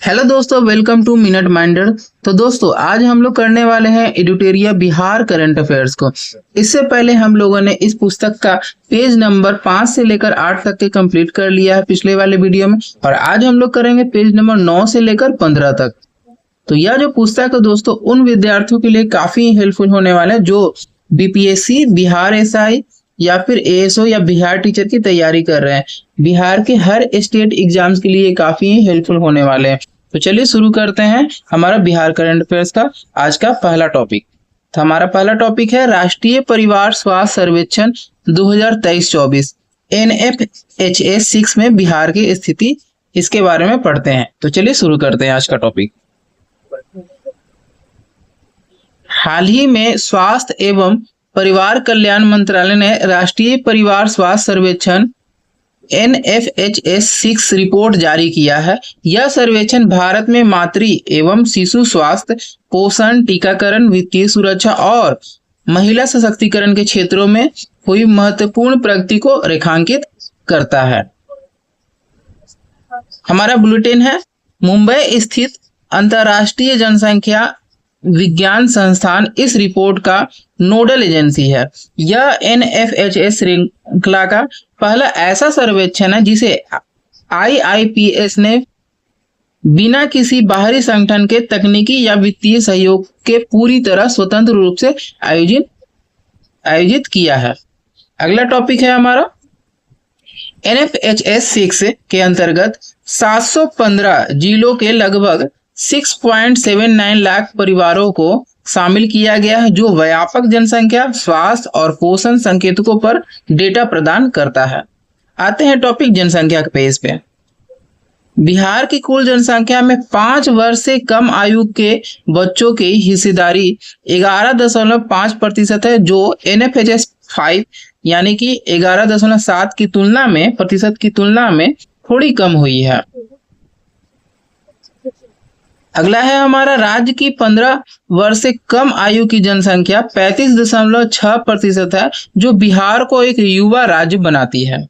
Hello दोस्तों, welcome to minute minder. तो दोस्तों, आज हम लोग करने वाले हैं एडिटोरिया बिहार करंट अफेयर्स को। इससे पहले हम लोगों ने इस पुस्तक का पेज नंबर 5 से लेकर 8 तक के कंप्लीट कर लिया है पिछले वाले वीडियो में, और आज हम लोग करेंगे पेज नंबर 9 से लेकर 15 तक। तो यह जो पुस्तक है दोस्तों, उन विद्यार्थियों के लिए काफी हेल्पफुल होने वाला है जो बीपीएससी, बिहार एसआई या फिर एएसओ या बिहार टीचर की तैयारी कर रहे हैं। बिहार के हर स्टेट एग्जाम्स के लिए काफी हेल्पफुल होने वाले हैं। तो चलिए शुरू करते हैं हमारा बिहार करंट अफेयर्स का आज का पहला टॉपिक। तो हमारा पहला टॉपिक है राष्ट्रीय परिवार स्वास्थ्य सर्वेक्षण 2023-24 NFHS 6 में बिहार की स्थिति, इसके बारे में पढ़ते हैं। तो चलिए शुरू करते हैं आज का टॉपिक। हाल ही में स्वास्थ्य एवं परिवार कल्याण मंत्रालय ने राष्ट्रीय परिवार स्वास्थ्य सर्वेक्षण NFHS 6 रिपोर्ट जारी किया है। यह सर्वेक्षण भारत में मातृ एवं शिशु स्वास्थ्य, पोषण, टीकाकरण, वित्तीय सुरक्षा और महिला सशक्तिकरण के क्षेत्रों में हुई महत्वपूर्ण प्रगति को रेखांकित करता है। हमारा बुलेटिन है, मुंबई स्थित अंतर्राष्ट्रीय जनसंख्या विज्ञान संस्थान इस रिपोर्ट का नोडल एजेंसी है। यह NFHS श्रृंखला का पहला ऐसा सर्वेक्षण है जिसे IIPS ने बिना किसी बाहरी संगठन के तकनीकी या वित्तीय सहयोग के पूरी तरह स्वतंत्र रूप से आयोजित किया है। अगला टॉपिक है हमारा, NFHS 6 के अंतर्गत 715 जिलों के लगभग 6.79 लाख परिवारों को शामिल किया गया है, जो व्यापक जनसंख्या, स्वास्थ्य और पोषण संकेतकों पर डेटा प्रदान करता है। आते हैं टॉपिक जनसंख्या के पेज पे। बिहार की कुल जनसंख्या में 5 वर्ष से कम आयु के बच्चों की हिस्सेदारी 11.5% है, जो NFHS 5 यानी कि 11.7 की तुलना में थोड़ी कम हुई है। अगला है हमारा, राज्य की 15 वर्ष से कम आयु की जनसंख्या 35.6% है, जो बिहार को एक युवा राज्य बनाती है।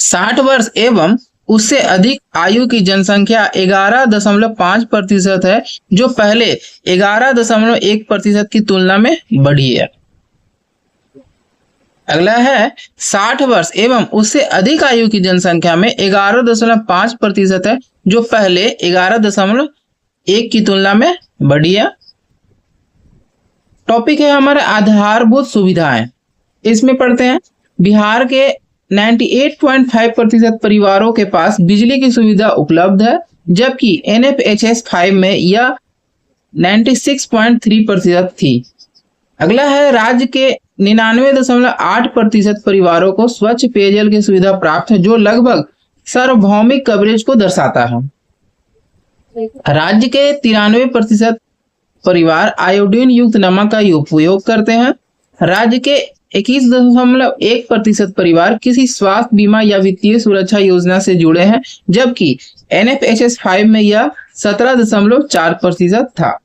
60 वर्ष एवं उससे अधिक आयु की जनसंख्या 11.5% है, जो पहले 11.1% की तुलना में बढ़ी है। अगला है, 60 वर्ष एवं उससे अधिक आयु की जनसंख्या में 11.5% है, जो पहले 11.1 की तुलना में बढ़ी है। टॉपिक है हमारे आधारभूत सुविधाएं। इसमें पढ़ते हैं, बिहार के 98.5% परिवारों के पास बिजली की सुविधा उपलब्ध है, जबकि NFHS 5 में यह 96.3% थी। अगला है, राज्य के 99.8% परिवारों को स्वच्छ पेयजल की सुविधा प्राप्त है, जो लगभग सार्वभौमिक कवरेज को दर्शाता है। राज्य के 93% परिवार आयोडीन युक्त नमक का उपयोग करते हैं। राज्य के 21.1% परिवार किसी स्वास्थ्य बीमा या वित्तीय सुरक्षा योजना से जुड़े हैं, जबकि NFHS 5 में यह 17.4% था।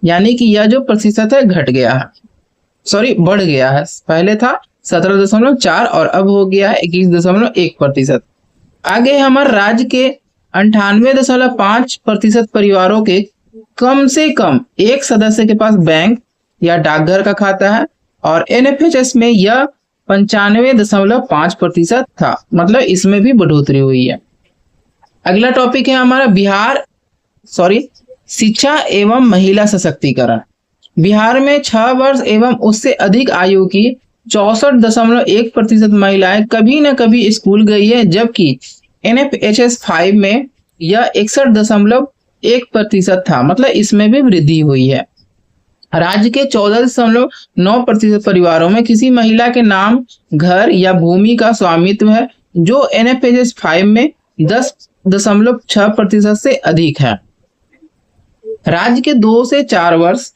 यानी कि यह जो प्रतिशत है बढ़ गया है। पहले था 17.4 और अब हो गया है 21.1%। आगे हमारे राज्य के 98.5% परिवारों के कम से कम एक सदस्य के पास बैंक या डाकघर का खाता है, और NFHS में यह 95.5% था। मतलब इसमें भी बढ़ोतरी हुई है। अगला टॉपिक है हमारा शिक्षा एवं महिला सशक्तिकरण। बिहार में 6 वर्ष एवं उससे अधिक आयु की 64.1% महिलाएं कभी न कभी स्कूल गई है, जबकि NFHS 5 में यह 61.1% था। मतलब इसमें भी वृद्धि हुई है। राज्य के 14.9% परिवारों में किसी महिला के नाम घर या भूमि का स्वामित्व है, जो NFHS 5 में 10.6% से अधिक है। राज्य के 2 से 4 वर्ष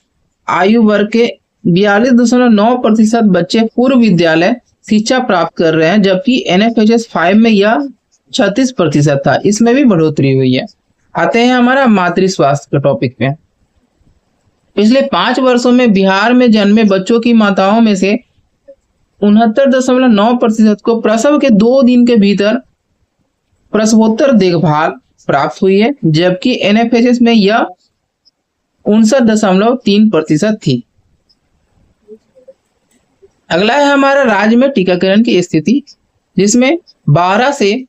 आयु वर्ग के 42.9% बच्चे पूर्व विद्यालय शिक्षा प्राप्त कर रहे हैं, जबकि NFHS 5 में यह 36% था। इसमें भी बढ़ोतरी हुई है। आते हैं हमारा मातृ स्वास्थ्य के टॉपिक पे। पिछले 5 वर्षों में बिहार में जन्मे बच्चों की माताओं में से 69.9% को प्रसव के 2 दिन के भीतर प्रसवोत्तर देखभाल प्राप्त हुई है, जबकि एनएफएचएस में यह 59.3% थी। अगला है हमारा राज्य में टीकाकरण की स्थिति, जिसमें 12 से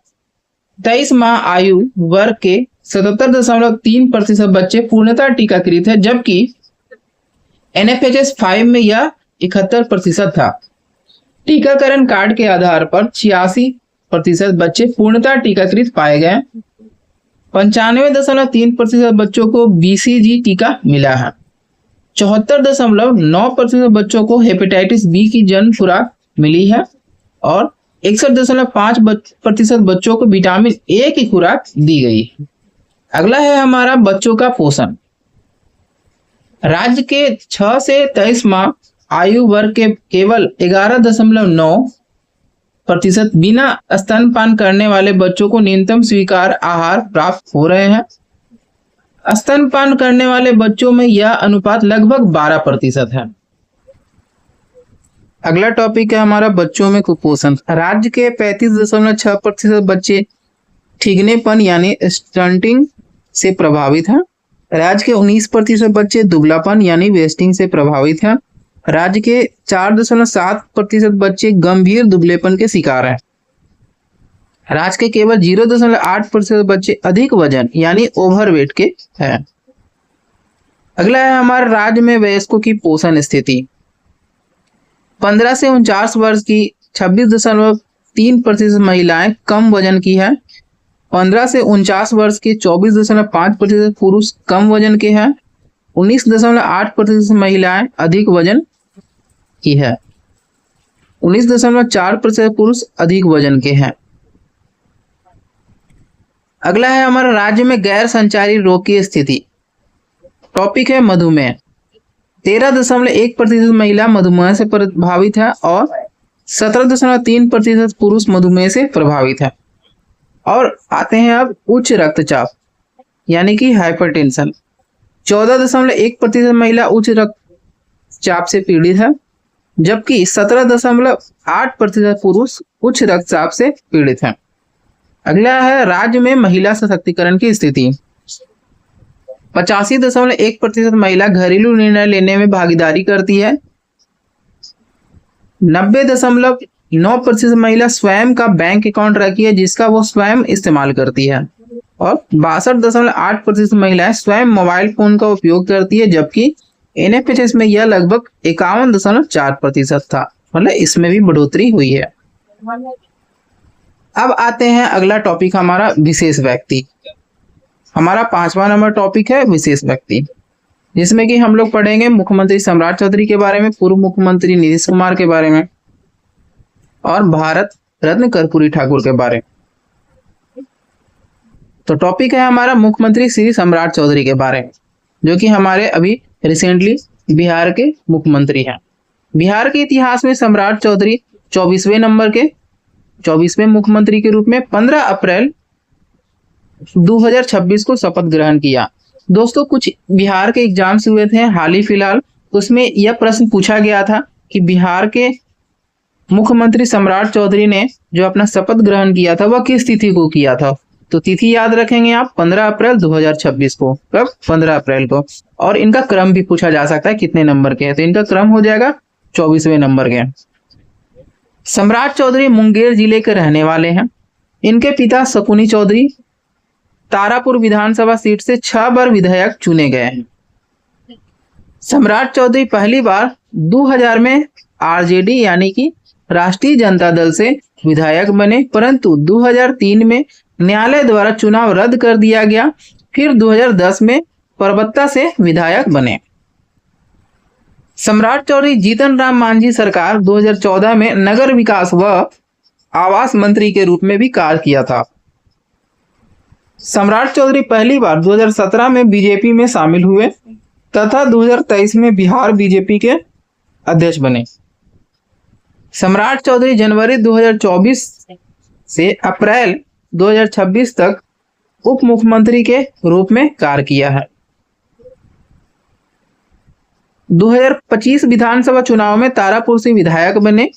23 माह आयु वर्ग के 77.3% बच्चे पूर्णतः टीकाकृत है, जबकि एनएफएचएस 5 में यह 71% था। टीकाकरण कार्ड के आधार पर 86% बच्चे पूर्णतः टीकाकृत पाए गए। 95.3% बच्चों को बीसीजी टीका मिला है। 74.9% बच्चों को हेपेटाइटिस बी की जन्म खुराक मिली है और 61.5% बच्चों को विटामिन ए की खुराक दी गई। अगला है हमारा बच्चों का पोषण। राज्य के 6 से 23 माह आयु वर्ग के केवल 11.9% बिना स्तनपान करने वाले बच्चों को न्यूनतम स्वीकार आहार प्राप्त हो रहे हैं। स्तनपान करने वाले बच्चों में यह अनुपात लगभग 12% है। अगला टॉपिक है हमारा बच्चों में कुपोषण। राज्य के 35.6% बच्चे ठिगनेपन यानी स्टंटिंग से प्रभावित हैं। राज्य के 19% बच्चे दुबलापन यानी वेस्टिंग से प्रभावित हैं। राज्य के 4.7% बच्चे गंभीर दुबलेपन के शिकार हैं। राज्य के केवल 0.8% बच्चे अधिक वजन यानी ओवरवेट के हैं। अगला है हमारे राज्य में वयस्कों की पोषण स्थिति। 15 से 49 वर्ष की 26.3% महिलाएं कम वजन की है। 15 से 49 वर्ष के 24.5% पुरुष कम वजन के हैं। 19.8% महिलाएं अधिक वजन की है। 19.4% पुरुष अधिक वजन के हैं। अगला है हमारा राज्य में गैर संचारी रोग की स्थिति। टॉपिक है मधुमेह। 13.1% महिला मधुमेह से प्रभावित है और 17.3% पुरुष मधुमेह से प्रभावित है। और आते हैं अब उच्च रक्तचाप यानी कि हाइपरटेंशन। 14.1% महिला उच्च रक्तचाप से पीड़ित है, जबकि 17.8% पुरुष उच्च रक्तचाप से पीड़ित है। अगला है राज्य में महिला सशक्तिकरण की स्थिति। 85.1% महिला घरेलू निर्णय लेने में भागीदारी करती है। 90.9% महिला स्वयं का बैंक अकाउंट रखी है जिसका वो स्वयं इस्तेमाल करती है। और 62.8% महिलाएं स्वयं मोबाइल फोन का उपयोग करती है, जबकि एनएफएचएस में यह लगभग 51.4% था। मतलब इसमें भी बढ़ोतरी हुई है। अब आते हैं अगला टॉपिक हमारा विशेष व्यक्ति। हमारा 5वां नंबर टॉपिक है विशेष व्यक्ति, जिसमें कि हम लोग पढ़ेंगे मुख्यमंत्री सम्राट चौधरी के बारे में, पूर्व मुख्यमंत्री नीतीश कुमार के बारे में और भारत रत्न कर्पूरी ठाकुर के बारे में। तो टॉपिक है हमारा मुख्यमंत्री श्री सम्राट चौधरी के बारे में, जो कि हमारे अभी रिसेंटली बिहार के मुख्यमंत्री हैं। बिहार के इतिहास में सम्राट चौधरी 24वें मुख्यमंत्री के रूप में 15 अप्रैल 2026 को शपथ ग्रहण किया। दोस्तों, कुछ बिहार के एग्जाम्स हुए थे हाल ही फिलहाल, उसमें यह प्रश्न पूछा गया था कि बिहार के मुख्यमंत्री सम्राट चौधरी ने जो अपना शपथ ग्रहण किया था वह किस तिथि को किया था। तो तिथि याद रखेंगे आप 15 अप्रैल 2026 को। कब? 15 अप्रैल को। और इनका क्रम भी पूछा जा सकता है कितने नंबर के हैं, तो इनका क्रम हो जाएगा 24वें नंबर के। सम्राट चौधरी मुंगेर जिले के रहने वाले हैं। इनके पिता शकुनी चौधरी तारापुर विधानसभा सीट से 6 बार विधायक चुने गए हैं। सम्राट चौधरी पहली बार 2000 में आरजेडी यानी कि राष्ट्रीय जनता दल से विधायक बने, परंतु 2003 में न्यायालय द्वारा चुनाव रद्द कर दिया गया। फिर 2010 में परबत्ता से विधायक बने। सम्राट चौधरी जीतन राम मांझी सरकार 2014 में नगर विकास व आवास मंत्री के रूप में भी कार्य किया था। सम्राट चौधरी पहली बार 2017 में बीजेपी में शामिल हुए तथा 2023 में बिहार बीजेपी के अध्यक्ष बने। सम्राट चौधरी जनवरी 2024 से अप्रैल 2026 तक उप मुख्यमंत्री के रूप में कार्य किया है। 2025 विधानसभा चुनाव में तारापुर से विधायक बने।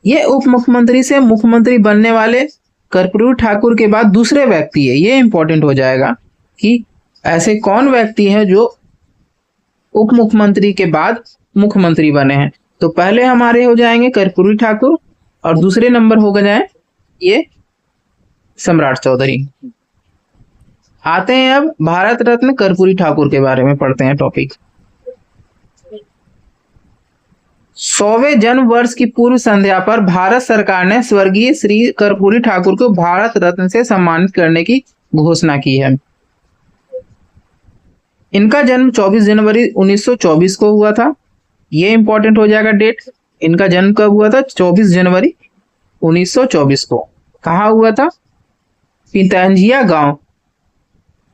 ये उप मुख्यमंत्री से मुख्यमंत्री बनने वाले कर्पूरी ठाकुर के बाद दूसरे व्यक्ति है, ये इंपॉर्टेंट हो जाएगा कि ऐसे कौन व्यक्ति है जो उप मुख्यमंत्री के बाद मुख्यमंत्री बने हैं। तो पहले हमारे हो जाएंगे कर्पूरी ठाकुर और दूसरे नंबर हो जाए ये सम्राट चौधरी। आते हैं अब भारत रत्न कर्पूरी ठाकुर के बारे में पढ़ते हैं टॉपिक। 100वें जन्म वर्ष की पूर्व संध्या पर भारत सरकार ने स्वर्गीय श्री कर्पूरी ठाकुर को भारत रत्न से सम्मानित करने की घोषणा की है। इनका जन्म 24 जनवरी 1924 को हुआ था। ये इंपॉर्टेंट हो जाएगा डेट। इनका जन्म कब हुआ था? 24 जनवरी 1924 को। कहाँ हुआ था? पितंजिया गांव।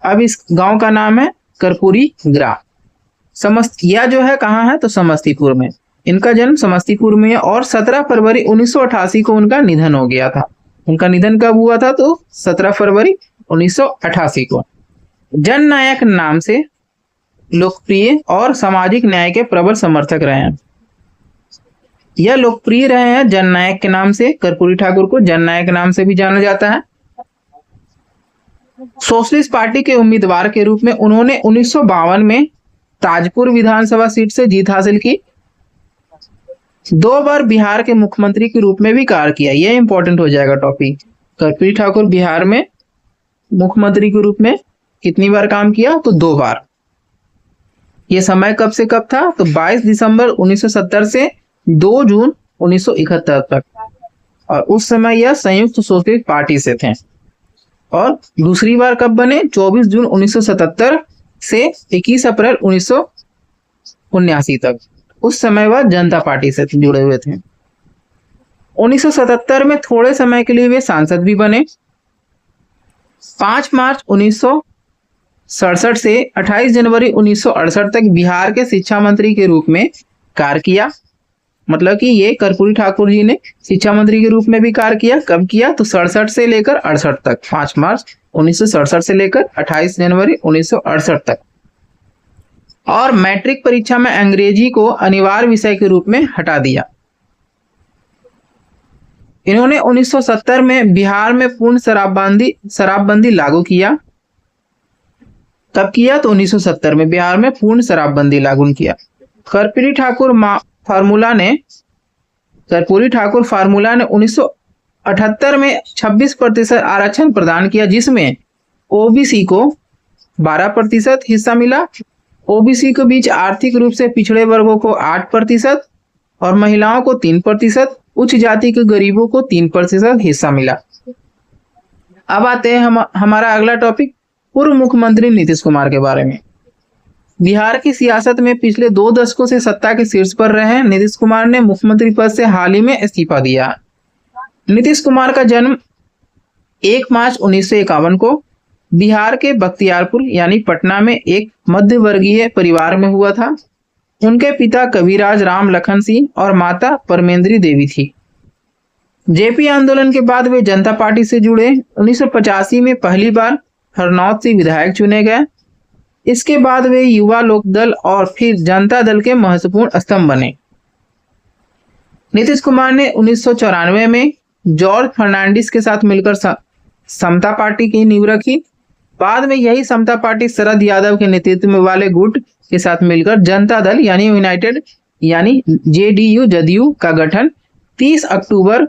अब इस गांव का नाम है कर्पूरी ग्राम। यह जो है कहाँ है? तो समस्तीपुर में। इनका जन्म समस्तीपुर में है और 17 फरवरी 1988 को उनका निधन हो गया था। उनका निधन कब हुआ था? तो 17 फरवरी 1988 को। जननायक नाम से लोकप्रिय और सामाजिक न्याय के प्रबल समर्थक रहे हैं। यह लोकप्रिय रहे हैं जननायक के नाम से। कर्पूरी ठाकुर को जननायक नाम से भी जाना जाता है। सोशलिस्ट पार्टी के उम्मीदवार के रूप में उन्होंने 1952 में ताजपुर विधानसभा सीट से जीत हासिल की। 2 बार बिहार के मुख्यमंत्री के रूप में भी कार्य किया। यह इंपॉर्टेंट हो जाएगा टॉपिक। कर्पूरी ठाकुर बिहार में मुख्यमंत्री के रूप में कितनी बार काम किया? तो 2 बार। यह समय कब से कब था? तो 22 दिसंबर 1970 से 2 जून 1971 तक। और उस समय यह संयुक्त सोशलिस्ट पार्टी से थे। और दूसरी बार कब बने? 24 जून 1977 से 21 अप्रैल 1979 तक। उस समय वह जनता पार्टी से जुड़े हुए थे। 1977 में थोड़े समय के लिए वे सांसद भी बने। 5 मार्च 1967 से 28 जनवरी 1968 तक बिहार के शिक्षा मंत्री के रूप में कार्य किया। मतलब कि ये कर्पूरी ठाकुर जी ने शिक्षा मंत्री के रूप में भी कार्य किया। कब किया? तो 67 से लेकर 68 तक। 5 मार्च 1967 से लेकर 28 जनवरी 1968 तक। और मैट्रिक परीक्षा में अंग्रेजी को अनिवार्य विषय के रूप में हटा दिया। इन्होंने 1970 में बिहार में पूर्ण शराबबंदी लागू किया। कब किया? तो 1970 में बिहार में पूर्ण शराबबंदी लागू किया। कर्पूरी ठाकुर फार्मूला ने 1978 में 26% आरक्षण प्रदान किया, जिसमें ओबीसी को 12% हिस्सा मिला। ओबीसी के बीच आर्थिक रूप से पिछड़े वर्गों को 8% और महिलाओं को 3%, उच्च जाति के गरीबों को 3% हिस्सा मिला। अब आते हैं हमारा अगला टॉपिक, पूर्व मुख्यमंत्री नीतीश कुमार के बारे में। बिहार की सियासत में पिछले 2 दशकों से सत्ता के शीर्ष पर रहे नीतीश कुमार ने मुख्यमंत्री पद से हाल ही में इस्तीफा दिया। नीतीश कुमार का जन्म 1 मार्च 1951 को बिहार के बख्तियारपुर यानी पटना में एक मध्य वर्गीय परिवार में हुआ था। उनके पिता कविराज राम लखन सिंह और माता परमेंद्री देवी थी। जेपी आंदोलन के बाद वे जनता पार्टी से जुड़े। 1985 में पहली बार हरनौत से विधायक चुने गए। इसके बाद वे युवा लोकदल और फिर जनता दल के महत्वपूर्ण स्तंभ बने। नीतीश कुमार ने 1994 में जॉर्ज फर्नांडिस के साथ मिलकर समता पार्टी की नींव रखी। बाद में यही समता पार्टी शरद यादव के नेतृत्व वाले गुट के साथ मिलकर जनता दल यानी यूनाइटेड यानी जदयू का गठन 30 अक्टूबर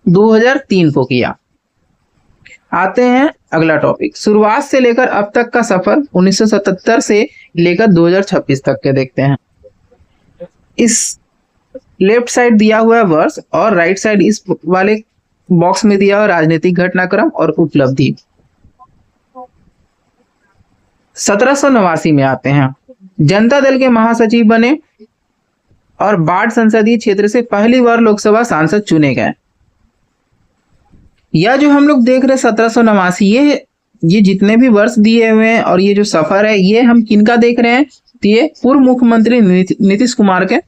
2003 को किया। आते हैं अगला टॉपिक, शुरुआत से लेकर अब तक का सफर 1977 से लेकर 2026 तक के देखते हैं। इस लेफ्ट साइड दिया हुआ है वर्ष और राइट साइड इस वाले बॉक्स में दिया हुआ राजनीतिक घटनाक्रम और उपलब्धि। 1789 में आते हैं, जनता दल के महासचिव बने और बाढ़ संसदीय क्षेत्र से पहली बार लोकसभा सांसद चुने गए। यह जो हम लोग देख रहे 1789, ये जितने भी वर्ष दिए हुए हैं और ये जो सफर है ये हम किनका देख रहे हैं? तो ये पूर्व मुख्यमंत्री नीतीश कुमार के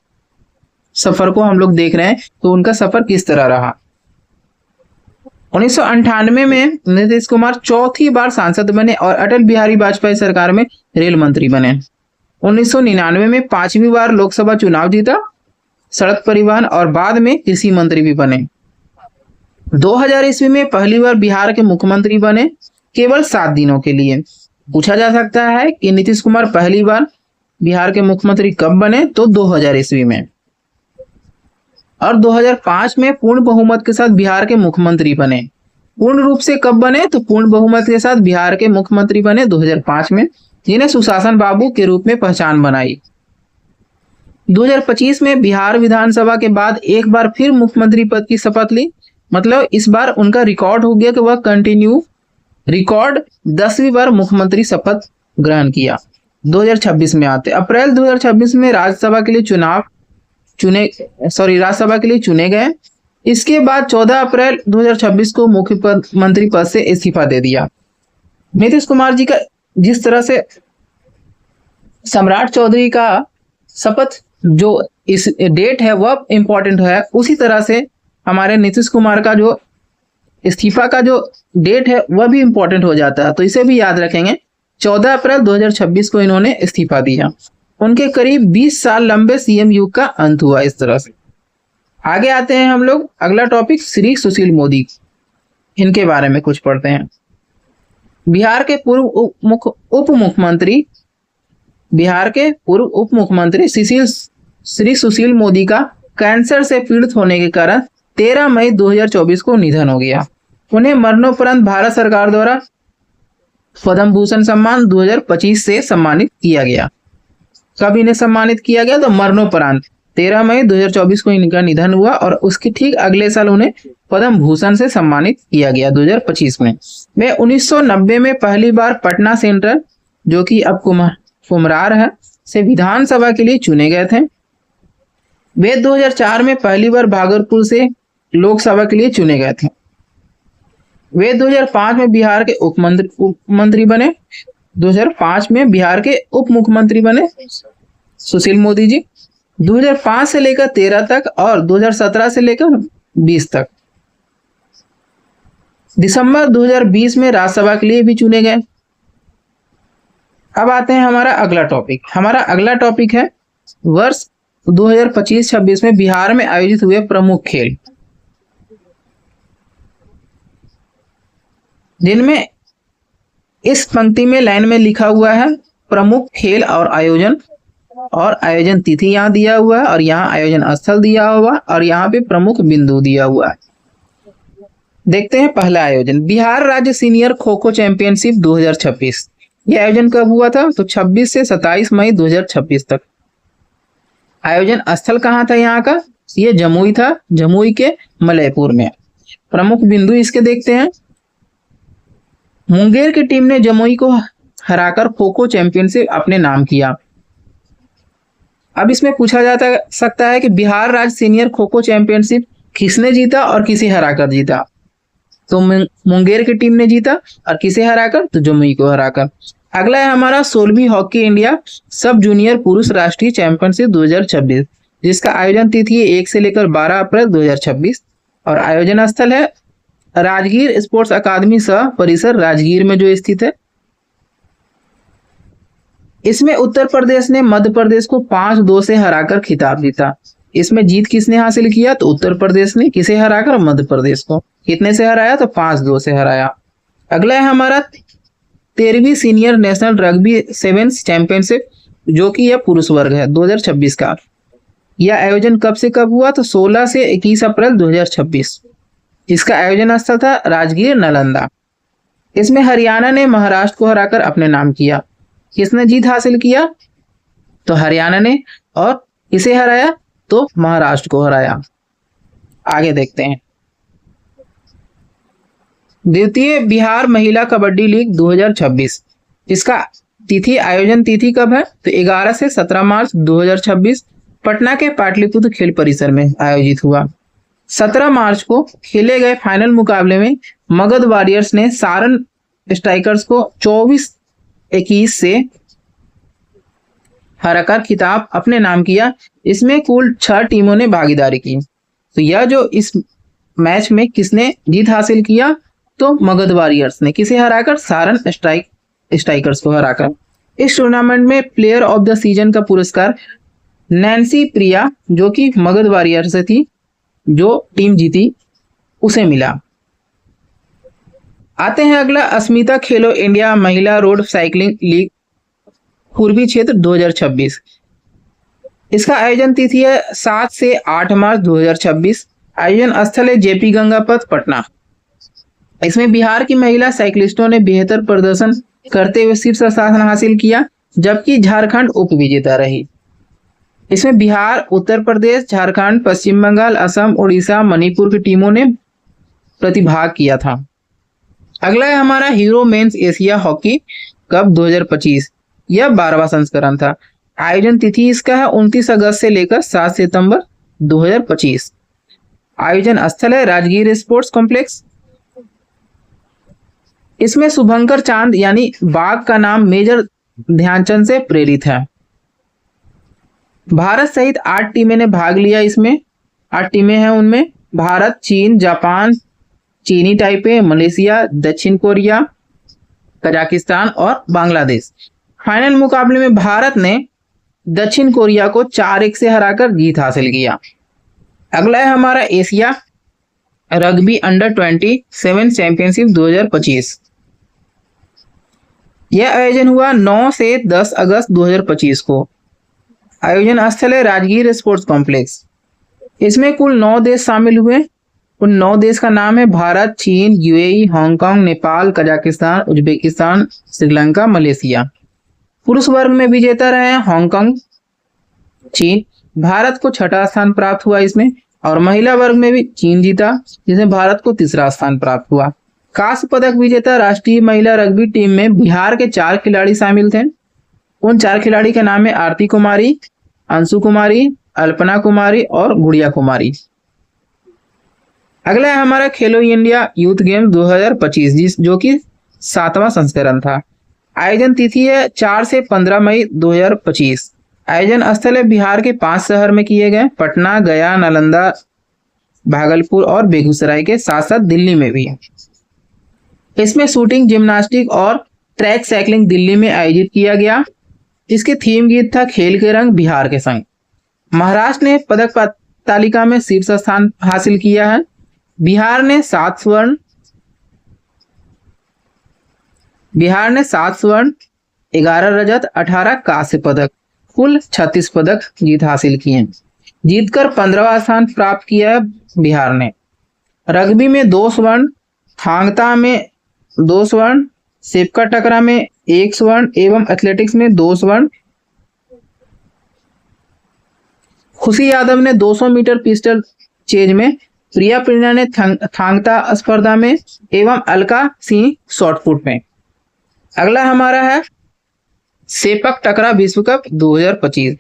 सफर को हम लोग देख रहे हैं। तो उनका सफर किस तरह रहा। 1998 में नीतीश कुमार चौथी बार सांसद बने और अटल बिहारी वाजपेयी सरकार में रेल मंत्री बने। 1999 में 5वीं बार लोकसभा चुनाव जीता, सड़क परिवहन और बाद में कृषि मंत्री भी बने। 2000 ईस्वी में पहली बार बिहार के मुख्यमंत्री बने, केवल 7 दिनों के लिए। पूछा जा सकता है कि नीतीश कुमार पहली बार बिहार के मुख्यमंत्री कब बने, तो 2000 ईस्वी में। और 2005 में पूर्ण बहुमत के साथ बिहार के मुख्यमंत्री बने। पूर्ण रूप से कब बने, तो पूर्ण बहुमत के साथ बिहार के मुख्यमंत्री बने 2005 में, जिन्हें सुशासन बाबू के रूप में पहचान बनाई। 2025 में बिहार विधानसभा के बाद एक बार फिर मुख्यमंत्री पद की शपथ ली, मतलब इस बार उनका रिकॉर्ड हो गया कि वह कंटिन्यू रिकॉर्ड 10वीं बार मुख्यमंत्री शपथ ग्रहण किया। 2026 में आते अप्रैल 2026 में राज्यसभा के लिए चुने गए। इसके बाद 14 अप्रैल 2026 को मुख्यमंत्री पद से इस्तीफा दे दिया। नीतीश कुमार जी का जिस तरह से सम्राट चौधरी का शपथ जो इस डेट है वह इंपॉर्टेंट है, उसी तरह से हमारे नीतीश कुमार का जो इस्तीफा का जो डेट है वह भी इंपॉर्टेंट हो जाता है, तो इसे भी याद रखेंगे। 14 अप्रैल 2026 को इन्होंने इस्तीफा दिया। उनके करीब 20 साल लंबे सीएम युग का अंत हुआ। इस तरह से आगे आते हैं हम लोग, अगला टॉपिक श्री सुशील मोदी, इनके बारे में कुछ पढ़ते हैं। बिहार के पूर्व उप मुख्यमंत्री श्री सुशील मोदी का कैंसर से पीड़ित होने के कारण 13 मई 2024 को निधन हो गया। उन्हें मरणोपरांत भारत सरकार द्वारा पद्म भूषण सम्मान 2025 से सम्मानित किया गया। कब इन्हें सम्मानित किया गया, तो मरणोपरांत 13 मई 2024 को इनका निधन हुआ और उसके ठीक अगले साल उन्हें पद्म भूषण से सम्मानित किया गया 2025 में। वे 1990 में पहली बार पटना सेंट्रल, जो कि अब कुम्हरार है, से विधानसभा के लिए चुने गए थे। वे 2004 में पहली बार भागलपुर से लोकसभा के लिए चुने गए थे। वे 2005 में बिहार के उप मुख्यमंत्री बने। 2005 में बिहार के उप मुख्यमंत्री बने सुशील मोदी जी। 2005 से लेकर 13 तक और 2017 से लेकर 20 तक। दिसंबर 2020 में राज्यसभा के लिए भी चुने गए। अब आते हैं हमारा अगला टॉपिक है वर्ष 2025-26 में बिहार में आयोजित हुए प्रमुख खेल, जिनमें इस पंक्ति में लाइन में लिखा हुआ है प्रमुख खेल और आयोजन तिथि यहाँ दिया हुआ है और यहाँ आयोजन स्थल दिया हुआ और यहाँ पे प्रमुख बिंदु दिया हुआ है। देखते हैं पहला आयोजन, बिहार राज्य सीनियर खो खो चैंपियनशिप 2026। यह आयोजन कब हुआ था, तो 26 से 27 मई 2026 तक। आयोजन स्थल कहाँ था यहाँ का, ये जमुई था, जमुई के मलयपुर में। प्रमुख बिंदु इसके देखते हैं। मुंगेर की टीम ने जमुई को हराकर खो खो चैंपियनशिप अपने नाम किया। अब इसमें पूछा जा सकता है कि बिहार राज्य सीनियर खो खो चैंपियनशिप किसने जीता और किसे हराकर जीता, तो मुंगेर की टीम ने जीता और किसे हराकर, तो जमुई को हराकर। अगला है हमारा 16वीं हॉकी इंडिया सब जूनियर पुरुष राष्ट्रीय चैंपियनशिप 2026, जिसका आयोजन तिथि है 1 से लेकर 12 अप्रैल 2026 और आयोजन स्थल है राजगीर स्पोर्ट्स अकादमी सह परिसर राजगीर में जो स्थित है। इसमें उत्तर प्रदेश ने मध्य प्रदेश को 5-2 से हराकर खिताब जीता। इसमें जीत किसने हासिल किया, तो उत्तर प्रदेश ने। किसे हराकर, मध्य प्रदेश को। कितने से हराया, तो 5-2 से हराया। अगला है हमारा 13वीं senior national rugby sevens championship, जो कि यह पुरुष वर्ग है 2026 का। यह आयोजन कब से कब हुआ, तो 16 से 21 अप्रैल 2026। इसका आयोजन स्थल था राजगीर नालंदा। इसमें हरियाणा ने महाराष्ट्र को हराकर अपने नाम किया। किसने जीत हासिल किया, तो हरियाणा ने। और किसे हराया, तो महाराष्ट्र को हराया। आगे देखते हैं द्वितीय बिहार महिला कबड्डी लीग 2026। इसका आयोजन तिथि कब है, तो 11 से 17 मार्च 2026 पटना के पाटलिपुत्र खेल परिसर में आयोजित हुआ। 17 मार्च को खेले गए फाइनल मुकाबले में मगध वॉरियर्स ने सारण स्ट्राइकर्स को 24-21 से हराकर खिताब अपने नाम किया। इसमें कुल 6 टीमों ने भागीदारी की। तो यह जो इस मैच में किसने जीत हासिल किया, तो मगध वॉरियर्स ने। किसे हराकर, सारण स्ट्राइकर्स को हराकर। इस टूर्नामेंट में प्लेयर ऑफ द सीजन का पुरस्कार नैन्सी प्रिया, जो कि मगध वॉरियर्स से थी, जो टीम जीती, उसे मिला। आते हैं अगला, अस्मिता खेलो इंडिया महिला रोड साइकिलिंग लीग पूर्वी क्षेत्र 2026। इसका आयोजन तिथि है 7 से 8 मार्च 2026। आयोजन स्थल है जेपी गंगा पथ पटना। इसमें बिहार की महिला साइकिलिस्टों ने बेहतर प्रदर्शन करते हुए शीर्ष स्थान हासिल किया, जबकि झारखंड उप विजेता रही। इसमें बिहार, उत्तर प्रदेश, झारखंड, पश्चिम बंगाल, असम, उड़ीसा, मणिपुर की टीमों ने प्रतिभाग किया था। अगला है हमारा Hero men's Asia hockey cup 2025। यह 12वां संस्करण था। आयोजन तिथि इसका है 29 अगस्त से लेकर 7 सितंबर 2025। आयोजन स्थल है राजगीर स्पोर्ट्स कॉम्प्लेक्स। इसमें शुभंकर चांद यानी बाघ का नाम मेजर ध्यानचंद से प्रेरित है। भारत सहित 8 टीमें ने भाग लिया। इसमें 8 टीमें हैं, उनमें भारत, चीन, जापान, चीनी ताइपे, मलेशिया, दक्षिण कोरिया, कजाकिस्तान और बांग्लादेश। फाइनल मुकाबले में भारत ने दक्षिण कोरिया को 4-1 से हराकर जीत हासिल किया। अगला है हमारा एशिया रग्बी अंडर 27 चैंपियनशिप 2025। यह आयोजन हुआ 9 से 10 अगस्त 2025 को। आयोजन स्थल है राजगीर स्पोर्ट्स कॉम्प्लेक्स। इसमें कुल 9 देश शामिल हुए। उन 9 देश का नाम है भारत, चीन, UAE, Hong Kong, Nepal, Kazakhstan, Uzbekistan, Sri Lanka, Malaysia. पुरुष वर्ग में विजेता रहे हांगकांग, चीन। भारत को 6ठा स्थान प्राप्त हुआ इसमें, और महिला वर्ग में भी चीन जीता, जिसमें भारत को 3रा स्थान प्राप्त हुआ। कांस्य पदक विजेता राष्ट्रीय महिला रग्बी टीम में बिहार के 4 खिलाड़ी शामिल थे। उन 4 खिलाड़ी के नाम है आरती कुमारी, अंशु कुमारी, अल्पना कुमारी और गुड़िया कुमारी। अगला है हमारा खेलो इंडिया यूथ गेम 2025, जो कि 7वां संस्करण था। आयोजन तिथि है 4 से 15 मई 2025। आयोजन स्थल है बिहार के 5 शहर में किए गए, पटना, गया, नालंदा, भागलपुर और बेगूसराय के साथ साथ दिल्ली में भी। इसमें शूटिंग, जिम्नास्टिक और ट्रैक साइकिलिंग दिल्ली में आयोजित किया गया। इसके थीम गीत था खेल के रंग बिहार के संग। महाराष्ट्र ने पदक तालिका में शीर्ष स्थान हासिल किया है। बिहार ने 7 स्वर्ण, 11 रजत, 18 कांस्य पदक, कुल 36 पदक जीत हासिल किए। जीतकर 15वां स्थान प्राप्त किया है बिहार ने। रग्बी में 2 स्वर्ण, थांग में 2 स्वर्ण, सेपका टकरा में 1 स्वर्ण एवं एथलेटिक्स में 2 स्वर्ण। खुशी यादव ने 200 मीटर पिस्टल चेज में, प्रिया प्रिया ने थांगता स्पर्धा में एवं अलका सिंह शॉटपुट में। अगला हमारा है सेपक टकरा विश्व कप 2025,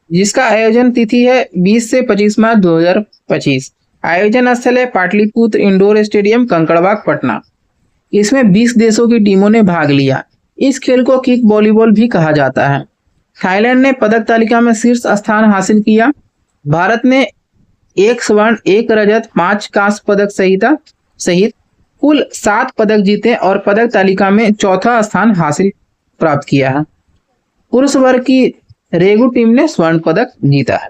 जिसका आयोजन तिथि है 20 से 25 मार्च 2025। आयोजन स्थल है पाटलिपुत्र इंडोर स्टेडियम, कंकड़बाग, पटना। इसमें 20 देशों की टीमों ने भाग लिया। इस खेल को किक वॉलीबॉल भी कहा जाता है। थाईलैंड ने पदक तालिका में शीर्ष स्थान हासिल किया। भारत ने 1 स्वर्ण, 1 रजत, 5 कांस्य पदक सहित कुल 7 पदक जीते और पदक तालिका में 4था स्थान हासिल प्राप्त किया है। पुरुष वर्ग की रेगू टीम ने स्वर्ण पदक जीता है।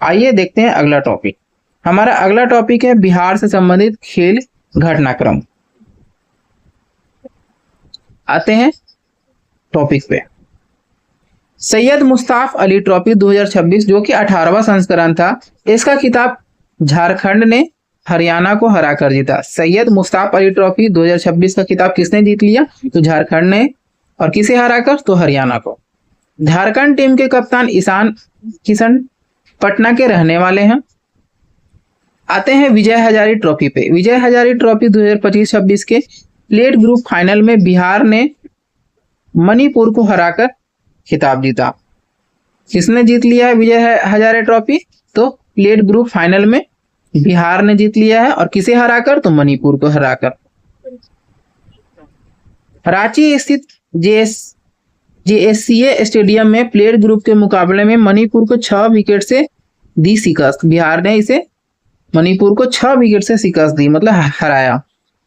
आइए देखते हैं अगला टॉपिक। हमारा अगला टॉपिक है बिहार से संबंधित खेल घटनाक्रम। आते हैं टॉपिक पे। सैयद मुश्ताक अली ट्रॉफी 2026, जो कि 18वां संस्करण था। इसका खिताब झारखंड ने हरियाणा को हराकर जीता। सैयद मुश्ताक अली ट्रॉफी 2026 का खिताब किसने जीत लिया? तो झारखंड ने। और किसे हराकर? तो हरियाणा को। झारखंड टीम के कप्तान ईशान किशन पटना के रहने वाले हैं। आते हैं विजय हजारे ट्रॉफी पे। विजय हजारे ट्रॉफी 2025-26 के प्लेट ग्रुप फाइनल में बिहार ने मणिपुर को हराकर खिताब जीता। किसने जीत लिया है विजय हजारे ट्रॉफी? तो प्लेट ग्रुप फाइनल में बिहार ने जीत लिया है। और किसे हराकर? तो मणिपुर को हराकर। रांची स्थित जेएससीए स्टेडियम में प्लेट ग्रुप के मुकाबले में मणिपुर को 6 विकेट से दी शिकस्त। बिहार ने इसे मणिपुर को 6 विकेट से शिकस्त दी, मतलब हराया।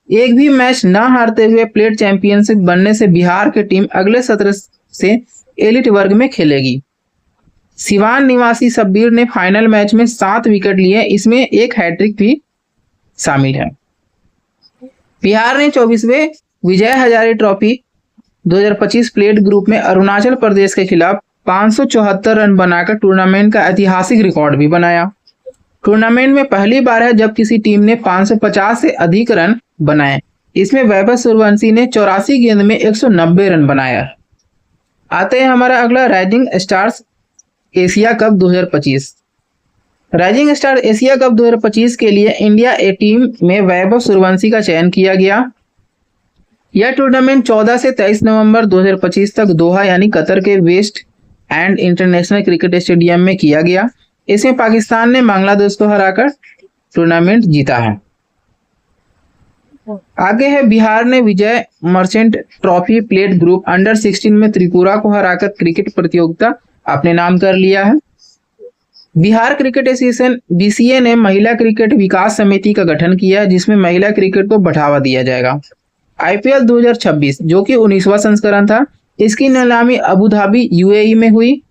एक भी मैच ना हारते हुए प्लेट चैंपियनशिप बनने से बिहार की टीम अगले सत्र से एलिट वर्ग में खेलेगी। सिवान निवासी शब्बीर ने फाइनल मैच में 7 विकेट लिए। इसमें एक हैट्रिक भी शामिल है। बिहार ने 24वें Vijay Hazare trophy 2025 plate group में अरुणाचल प्रदेश के खिलाफ 574 रन बनाकर टूर्नामेंट का ऐतिहासिक रिकॉर्ड भी बनाया। टूर्नामेंट में पहली बार है जब किसी टीम ने 550 से अधिक रन बनाए। इसमें वैभव सूर्यवंशी ने 84 गेंद में 190 रन बनाया। आते हैं हमारा अगला rising stars Asia cup 2025। Rising star Asia cup 2025 के लिए इंडिया ए टीम में वैभव सूर्यवंशी का चयन किया गया। यह टूर्नामेंट 14 से 23 नवंबर 2025 तक दोहा यानी कतर के West End International Cricket Stadium में किया गया। इसमें पाकिस्तान ने बांग्लादेश को हराकर टूर्नामेंट जीता है। आगे है बिहार ने Vijay Merchant trophy plate group under 16 में त्रिपुरा को हराकर क्रिकेट प्रतियोगिता अपने नाम कर लिया है। बिहार क्रिकेट एसोसिएशन बीसीए ने महिला क्रिकेट विकास समिति का गठन किया है, जिसमें महिला क्रिकेट को बढ़ावा दिया जाएगा। आईपीएल 2026 जो कि 19वां संस्करण था, इसकी नीलामी अबू धाबी यूएई में हुई,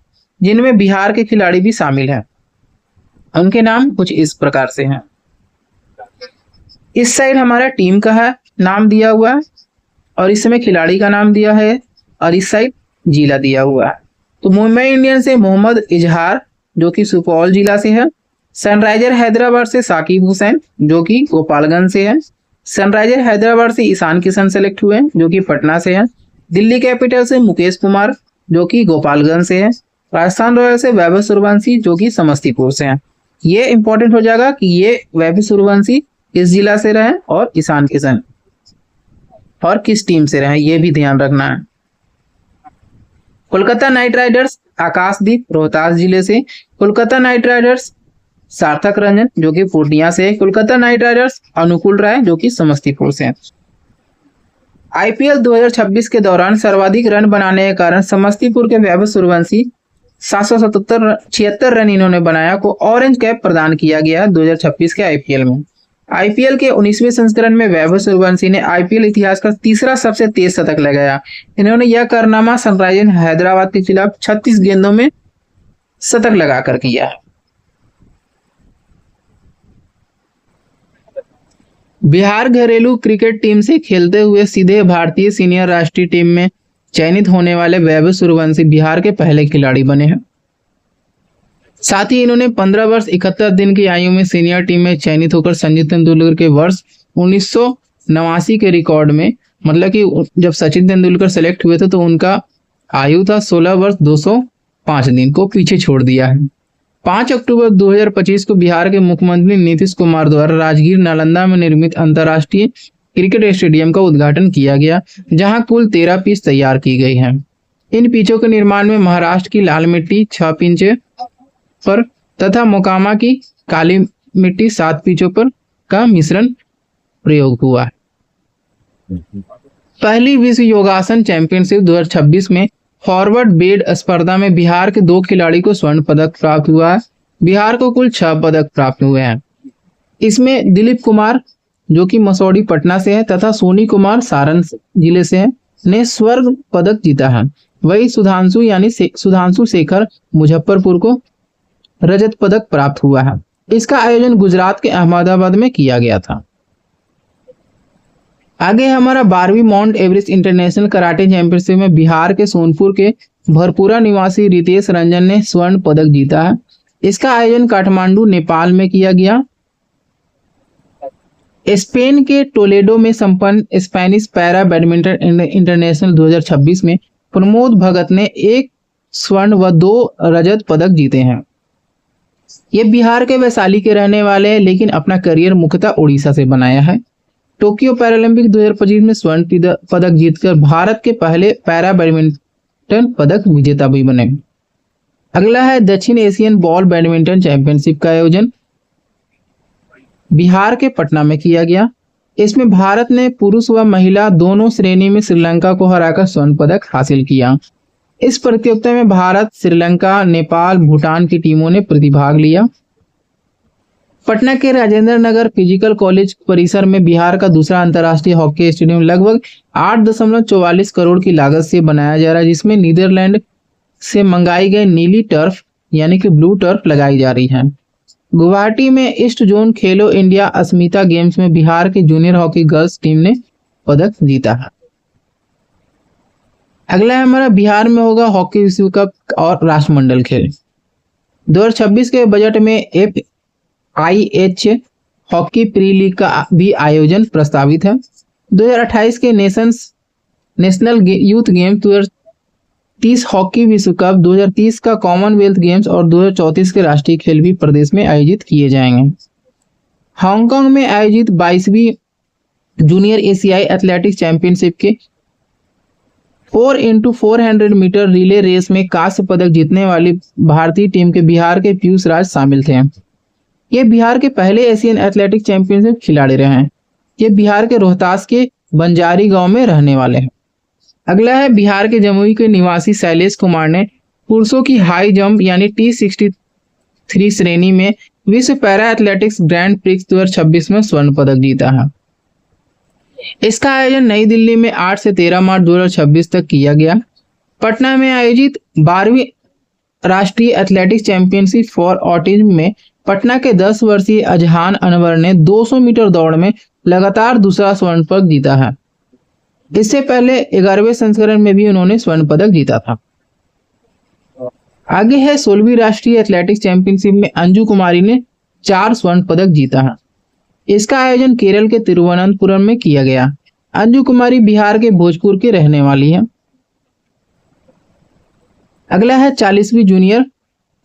जिनमें बिहार के खिलाड़ी भी शामिल हैं। उनके नाम कुछ इस प्रकार से हैं। इस साइड हमारा टीम का है नाम दिया हुआ है और इस समय खिलाड़ी का नाम दिया है और इस साइड जिला दिया हुआ है। तो मुंबई इंडियंस से मोहम्मद इजहार जो कि सुपौल जिला से है। सनराइजर हैदराबाद से साकिब हुसैन जो कि गोपालगंज से है। सनराइजर हैदराबाद से ईशान किशन सेलेक्ट हुए जो कि पटना से है। दिल्ली कैपिटल से मुकेश कुमार जो कि गोपालगंज से है। राजस्थान रॉयल से वैभव सूर्यवंशी जो कि समस्तीपुर से है। ये इंपॉर्टेंट हो जाएगा कि ये वैभव सूर्यवंशी किस जिला से रहे और ईशान किशन और किस टीम से रहे, ये भी ध्यान रखना है। कोलकाता नाइट राइडर्स आकाशदीप रोहतास जिले से। कोलकाता नाइट राइडर्स सार्थक रंजन जो कि पूर्णिया से है। कोलकाता नाइट राइडर्स अनुकूल राय जो कि समस्तीपुर से है। आईपीएल 2026 के दौरान सर्वाधिक रन बनाने के कारण समस्तीपुर के वैभव सूर्यवंशी 776 रन इन्होंने बनाया को ऑरेंज कैप प्रदान किया गया 2026 के आईपीएल में। आईपीएल के 19वें संस्करण में वैभव सूर्यवंशी ने आईपीएल इतिहास का तीसरा सबसे तेज शतक लगाया। इन्होंने यह कारनामा सनराइजर्स हैदराबाद के खिलाफ 36 गेंदों में शतक लगाकर किया है। बिहार घरेलू क्रिकेट टीम से खेलते हुए सीधे भारतीय सीनियर राष्ट्रीय टीम में चयनित होने वाले वैभव सूर्यवंशी बिहार के पहले खिलाड़ी बने हैं। साथ ही इन्होंने 15 वर्ष 71 दिन की आयु में सीनियर टीम में चयनित होकर सचिन तेंदुलकर के वर्ष 1989 के रिकॉर्ड में, मतलब कि जब सचिन तेंदुलकर सेलेक्ट हुए थे तो उनका आयु था 16 वर्ष 205 दिन को पीछे छोड़ दिया है। 5 अक्टूबर 2025 को बिहार के मुख्यमंत्री नीतीश कुमार द्वारा राजगीर नालंदा में निर्मित अंतर्राष्ट्रीय क्रिकेट स्टेडियम का उद्घाटन किया गया, जहां कुल 13 पिच तैयार की गई हैं। इन पिचों के निर्माण में महाराष्ट्र की लाल मिट्टी 6 पिच पर तथा मोकामा की काली मिट्टी 7 पिचों पर का मिश्रण प्रयोग हुआ है। पहली विश्व योगासन चैंपियनशिप 2026 में फॉरवर्ड बेड स्पर्धा में बिहार के 2 खिलाड़ी को स्वर्ण पदक प्राप्त हुआ है। बिहार को कुल 6 पदक प्राप्त हुए हैं। इसमें दिलीप कुमार जो कि मसौड़ी पटना से है तथा सोनी कुमार सारण जिले से है ने स्वर्ण पदक जीता है। वही सुधांशु शेखर मुजफ्फरपुर को रजत पदक प्राप्त हुआ है। इसका आयोजन गुजरात के अहमदाबाद में किया गया था। आगे हमारा 12वीं mount Everest international karate championship में बिहार के सोनपुर के भरपूरा निवासी रितेश रंजन ने स्वर्ण पदक जीता है। इसका आयोजन काठमांडू नेपाल में किया गया। स्पेन के टोलेडो में संपन्न स्पेनिश पैरा बैडमिंटन इंटरनेशनल 2026 में प्रमोद भगत ने 1 स्वर्ण व 2 रजत पदक जीते हैं। ये बिहार के वैशाली के रहने वाले हैं, लेकिन अपना करियर मुख्यतः उड़ीसा से बनाया है। टोक्यो पैरालंपिक 2025 में स्वर्ण पदक जीतकर भारत के पहले पैरा बैडमिंटन पदक विजेता भी बने। अगला है दक्षिण एशियन बॉल बैडमिंटन चैंपियनशिप का आयोजन बिहार के पटना में किया गया। इसमें भारत ने पुरुष व महिला दोनों श्रेणी में श्रीलंका को हराकर स्वर्ण पदक हासिल किया। इस प्रतियोगिता में भारत, श्रीलंका, नेपाल, भूटान की टीमों ने प्रतिभाग लिया। पटना के राजेंद्र नगर फिजिकल कॉलेज परिसर में बिहार का दूसरा अंतर्राष्ट्रीय हॉकी स्टेडियम लगभग 8.44 करोड़ की लागत से बनाया जा रहा है, जिसमें नीदरलैंड से मंगाई गई नीली टर्फ यानी कि ब्लू टर्फ लगाई जा रही है। गुवाहाटी में ईस्ट जोन खेलो इंडिया अस्मिता गेम्स में बिहार के जूनियर हॉकी गर्ल्स टीम ने पदक जीता है। अगला है हमारा बिहार में होगा हॉकी विश्व कप और राष्ट्रमंडल खेल। 2026 के बजट में FIH हॉकी प्री लीग का भी आयोजन प्रस्तावित है। 2028 के नेशनल यूथ गेम्स, 2030 हॉकी विश्व कप, 2030 का कॉमनवेल्थ गेम्स और 2034 के राष्ट्रीय खेल भी प्रदेश में आयोजित किए जाएंगे। हांगकांग में आयोजित 22वीं जूनियर एशियाई एथलेटिक्स चैंपियनशिप के 4x400 मीटर रिले रेस में कांस्य पदक जीतने वाली भारतीय टीम के बिहार के पीयूष राज शामिल थे। ये बिहार के पहले एशियन एथलेटिक्स चैंपियनशिप खिलाड़ी रहे हैं। ये बिहार के रोहतास के बंजारी गांव में रहने वाले हैं। अगला है बिहार के जमुई के निवासी शैलेश कुमार ने पुरुषों की हाई जंप यानी T63 श्रेणी में विश्व पैरा एथलेटिक्स ग्रैंड प्रिक्स 2026 में स्वर्ण पदक जीता है। इसका आयोजन नई दिल्ली में 8 से 13 मार्च 2026 तक किया गया। पटना में आयोजित 12वीं राष्ट्रीय एथलेटिक्स चैंपियनशिप फॉर ऑटिज्म में पटना के 10 वर्षीय अजहान अनवर ने 200 मीटर दौड़ में लगातार दूसरा स्वर्ण पदक जीता है। इससे पहले 11वें संस्करण में भी उन्होंने स्वर्ण पदक जीता था। आगे है 16वीं राष्ट्रीय एथलेटिक्स चैंपियनशिप में अंजू कुमारी ने 4 स्वर्ण पदक जीता है। इसका आयोजन केरल के तिरुवनंतपुरम में किया गया। अंजू कुमारी बिहार के भोजपुर के रहने वाली है। अगला है 40वीं जूनियर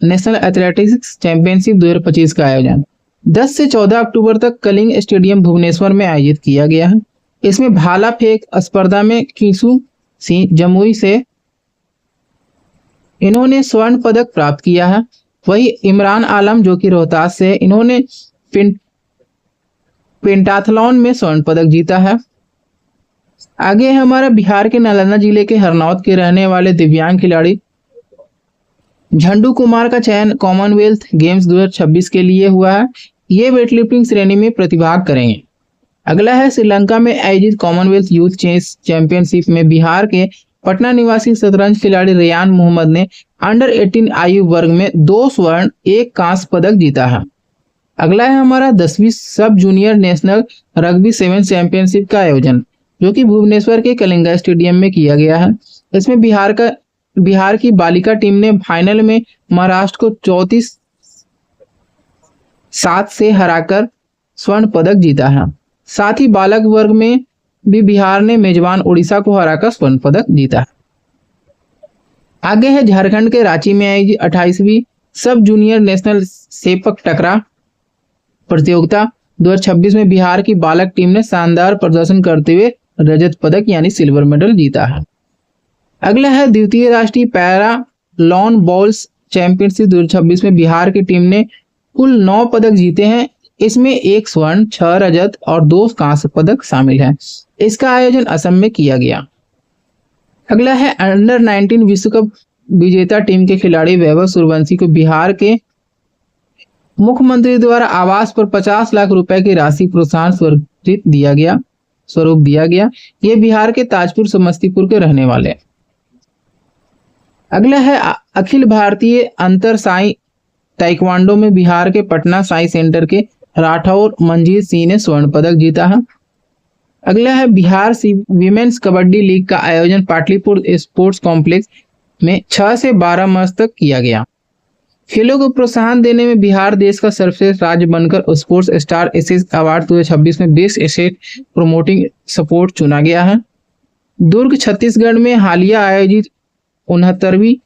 नेशनल एथलेटिक्स चैंपियनशिप 2025 का आयोजन 10 से 14 अक्टूबर तक कलिंग स्टेडियम भुवनेश्वर में आयोजित किया गया है। इसमें भाला फेंक स्पर्धा में कीसू सिंह जमुई से इन्होंने स्वर्ण पदक प्राप्त किया है। वही इमरान आलम जो कि रोहतास से, इन्होंने पेंटाथलॉन में स्वर्ण पदक जीता है। आगे हमारा बिहार के नालंदा जिले के हरनौत के रहने वाले दिव्यांग खिलाड़ी झंडू कुमार का चयन कॉमनवेल्थ गेम्स 2026 के लिए हुआ है। ये वेटलिफ्टिंग श्रेणी में प्रतिभाग करेंगे। अगला है श्रीलंका में आयोजित कॉमनवेल्थ यूथ चेस चैंपियनशिप में बिहार के पटना निवासी शतरंज खिलाड़ी रेयान मोहम्मद ने अंडर 18 आयु वर्ग में 2 स्वर्ण 1 कांस्य पदक जीता है। अगला है हमारा 10वीं सब जूनियर नेशनल रग्बी 7 चैंपियनशिप का आयोजन जो कि भुवनेश्वर के कलिंगा स्टेडियम में किया गया है। इसमें बिहार की बालिका टीम ने फाइनल में महाराष्ट्र को 34-7 से हराकर स्वर्ण पदक जीता है। साथ ही बालक वर्ग में भी बिहार ने मेजबान उड़ीसा को हराकर स्वर्ण पदक जीता है। आगे है झारखंड के रांची में आयोजित 28वीं सब जूनियर नेशनल सेपक टकरा प्रतियोगिता 2026 में बिहार की बालक टीम ने शानदार प्रदर्शन करते हुए रजत पदक यानी सिल्वर मेडल जीता है। अगला है द्वितीय राष्ट्रीय पैरा लॉन बॉल्स चैंपियनशिप 2026 में बिहार की टीम ने कुल 9 पदक जीते हैं। इसमें 1 स्वर्ण, 6 रजत और 2 कांस्य पदक शामिल हैं। इसका आयोजन असम में किया गया। अगला है अंडर 19 विश्व कप विजेता टीम के खिलाड़ी वैभव सूर्यवंशी को बिहार के मुख्यमंत्री द्वारा आवास पर 50 लाख रुपए की राशि प्रोत्साहन स्वरूप दिया गया। ये बिहार के ताजपुर समस्तीपुर के रहने वाले हैं। अगला है अखिल भारतीय अंतर साई ताइक्वांडो में बिहार के पटना साई सेंटर के राठौर मंजीत सिंह ने स्वर्ण पदक जीता है। अगला है बिहार विमेन्स कबड्डी लीग का आयोजन पाटलिपुत्र स्पोर्ट्स कॉम्प्लेक्स में 6 से 12 मार्च तक किया गया। खेलों को प्रोत्साहन देने में बिहार देश का सर्वश्रेष्ठ राज्य बनकर स्पोर्ट्स स्टार एसेट अवार्ड 2026 में बेस्ट एसेट प्रोमोटिंग सपोर्ट चुना गया है। दुर्ग छत्तीसगढ़ में हालिया आयोजित 69वीं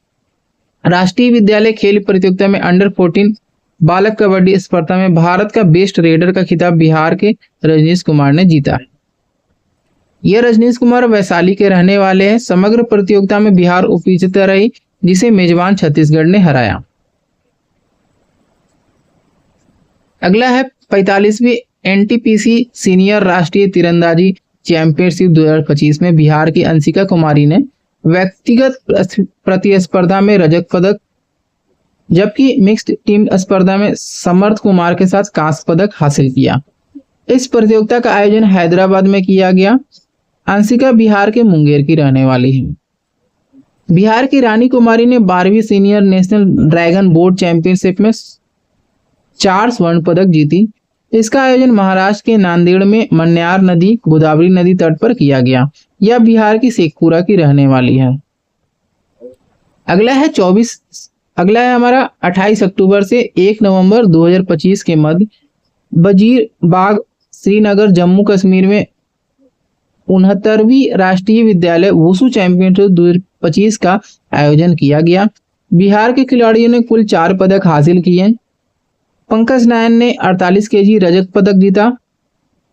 राष्ट्रीय विद्यालय खेल प्रतियोगिता में अंडर 14 बालक कबड्डी स्पर्धा में भारत का बेस्ट रेडर का खिताब बिहार के रजनीश कुमार ने जीता है। यह रजनीश कुमार वैशाली के रहने वाले हैं। समग्र प्रतियोगिता में बिहार उपविजेता रही जिसे मेजबान छत्तीसगढ़ ने हराया। अगला है 45वीं NTPC सीनियर राष्ट्रीय तीरंदाजी चैंपियनशिप 2025 में बिहार की अंशिका कुमारी ने व्यक्तिगत प्रतिस्पर्धा में रजत पदक जबकि मिक्स्ड टीम स्पर्धा में समर्थ कुमार के साथ कांस्य पदक हासिल किया। इस प्रतियोगिता का आयोजन हैदराबाद में किया गया। अंशिका बिहार के मुंगेर की रहने वाली है। बिहार की रानी कुमारी ने 12वीं senior national dragon boat championship में 4 स्वर्ण पदक जीती। इसका आयोजन महाराष्ट्र के नांदेड़ में मन्यार नदी गोदावरी नदी तट पर किया गया। यह बिहार की शेखपुरा की रहने वाली है। अगला है हमारा 28 अक्टूबर से 1 नवंबर 2025 के मध्य वजीर बाग श्रीनगर जम्मू कश्मीर में 69वीं राष्ट्रीय विद्यालय वुशु चैंपियनशिप 2025 का आयोजन किया गया। बिहार के खिलाड़ियों ने कुल 4 पदक हासिल किए। पंकज नायन ने 48 केजी रजत पदक जीता।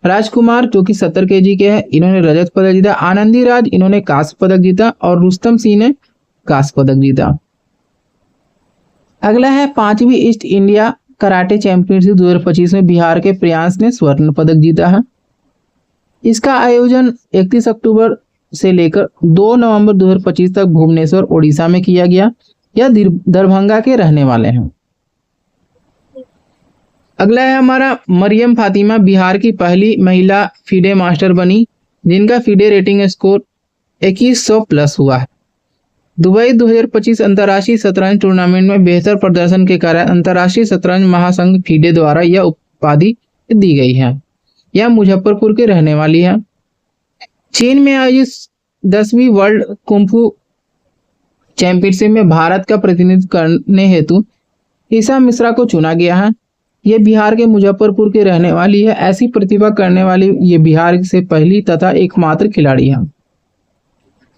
राजकुमार जो कि 70 केजी के हैं, इन्होंने रजत पदक जीता। आनंदी राज इन्होंने कांस्य पदक जीता और रुस्तम सिंह ने कांस्य पदक जीता। अगला है 5वीं ईस्ट इंडिया कराटे चैंपियनशिप 2025 में बिहार के प्रियांश ने स्वर्ण पदक जीता है। इसका आयोजन 31 अक्टूबर से लेकर 2 नवंबर 2025 तक भुवनेश्वर ओडिशा में किया गया। यह दरभंगा के रहने वाले हैं। अगला है हमारा मरियम फातिमा बिहार की पहली महिला फीडे मास्टर बनी, जिनका फीडे रेटिंग स्कोर 2100 प्लस हुआ है। दुबई 2025 अंतर्राष्ट्रीय शतरंज टूर्नामेंट में बेहतर प्रदर्शन के कारण अंतर्राष्ट्रीय शतरंज महासंघ फीडे द्वारा यह उपाधि दी गई है। यह मुजफ्फरपुर के रहने वाली है। चीन में आयोजित 10वीं वर्ल्ड कुंफू चैंपियनशिप में भारत का प्रतिनिधित्व करने हेतु ईशा मिश्रा को चुना गया है। ये बिहार के मुजफ्फरपुर की रहने वाली है। ऐसी प्रतिभा करने वाली ये बिहार से पहली तथा एकमात्र खिलाड़ी है।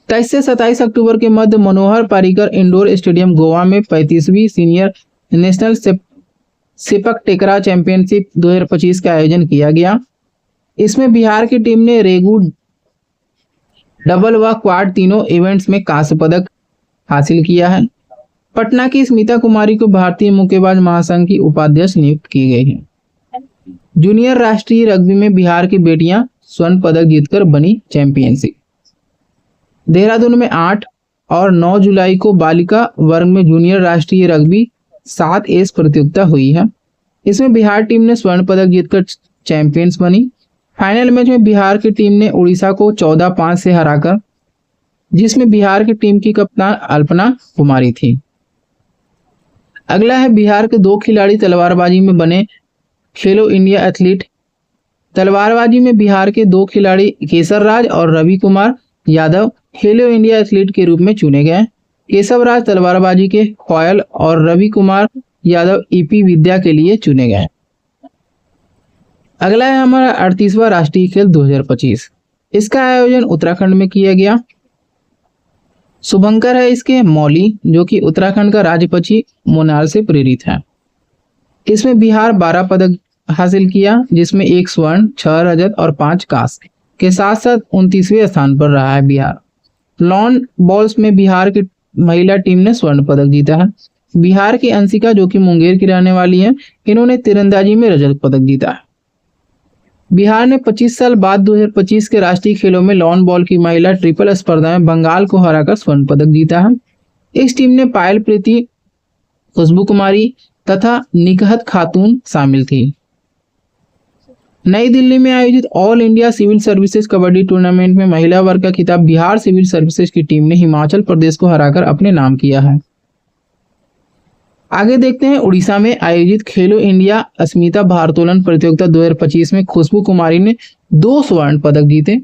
23 से 27 अक्टूबर के मध्य मनोहर पारिकर इंडोर स्टेडियम गोवा में 35वीं सीनियर नेशनल सिपक टेकरा चैंपियनशिप 2025 का आयोजन किया गया। इसमें बिहार की टीम ने रेगू, डबल व क्वाड तीनों इवेंट्स में कांस्य पदक हासिल किया है। पटना की स्मिता कुमारी को भारतीय मुक्केबाज महासंघ की उपाध्यक्ष नियुक्त की गई है। जूनियर राष्ट्रीय रग्बी में बिहार की बेटियां स्वर्ण पदक जीतकर बनी चैंपियनशिप। देहरादून में 8 और 9 जुलाई को बालिका वर्ग में जूनियर राष्ट्रीय रग्बी 7 एस प्रतियोगिता हुई है। इसमें बिहार टीम ने स्वर्ण पदक जीतकर चैंपियंस बनी। फाइनल मैच में बिहार की टीम ने उड़ीसा को 14-5 से हराकर, जिसमें बिहार की टीम की कप्तान अल्पना कुमारी थी। अगला है बिहार के 2 खिलाड़ी तलवारबाजी में बने खेलो इंडिया एथलीट। तलवारबाजी में बिहार के 2 खिलाड़ी केसर राज और रवि कुमार यादव खेलो इंडिया एथलीट के रूप में चुने गए। केशव राज तलवारबाजी के फॉयल और रवि कुमार यादव ईपी विद्या के लिए चुने गए। अगला है हमारा 38वां राष्ट्रीय खेल 2025। इसका आयोजन उत्तराखंड में किया गया। शुभंकर है इसके मौली, जो कि उत्तराखंड का राज्य पक्षी मोनाल से प्रेरित है। इसमें बिहार 12 पदक हासिल किया, जिसमें 1 स्वर्ण, 6 रजत और 5 कांस्य के साथ साथ 29वें स्थान पर रहा है बिहार। लॉन बॉल्स में बिहार की महिला टीम ने स्वर्ण पदक जीता है। बिहार की अंशिका जो कि मुंगेर की रहने वाली है, इन्होंने तीरंदाजी में रजत पदक जीता है। बिहार ने 25 साल बाद 2025 के राष्ट्रीय खेलों में लॉन बॉल की महिला ट्रिपल स्पर्धा में बंगाल को हराकर स्वर्ण पदक जीता है। इस टीम में पायल प्रीति, खुशबू कुमारी तथा निकहत खातून शामिल थी। नई दिल्ली में आयोजित All India Civil Services kabaddi tournament में महिला वर्ग का खिताब बिहार सिविल सर्विसेज की टीम ने हिमाचल प्रदेश को हराकर अपने नाम किया है। आगे देखते हैं उड़ीसा में आयोजित खेलो इंडिया अस्मिता भारोत्तोलन प्रतियोगिता 2025 में खुशबू कुमारी ने 2 स्वर्ण पदक जीते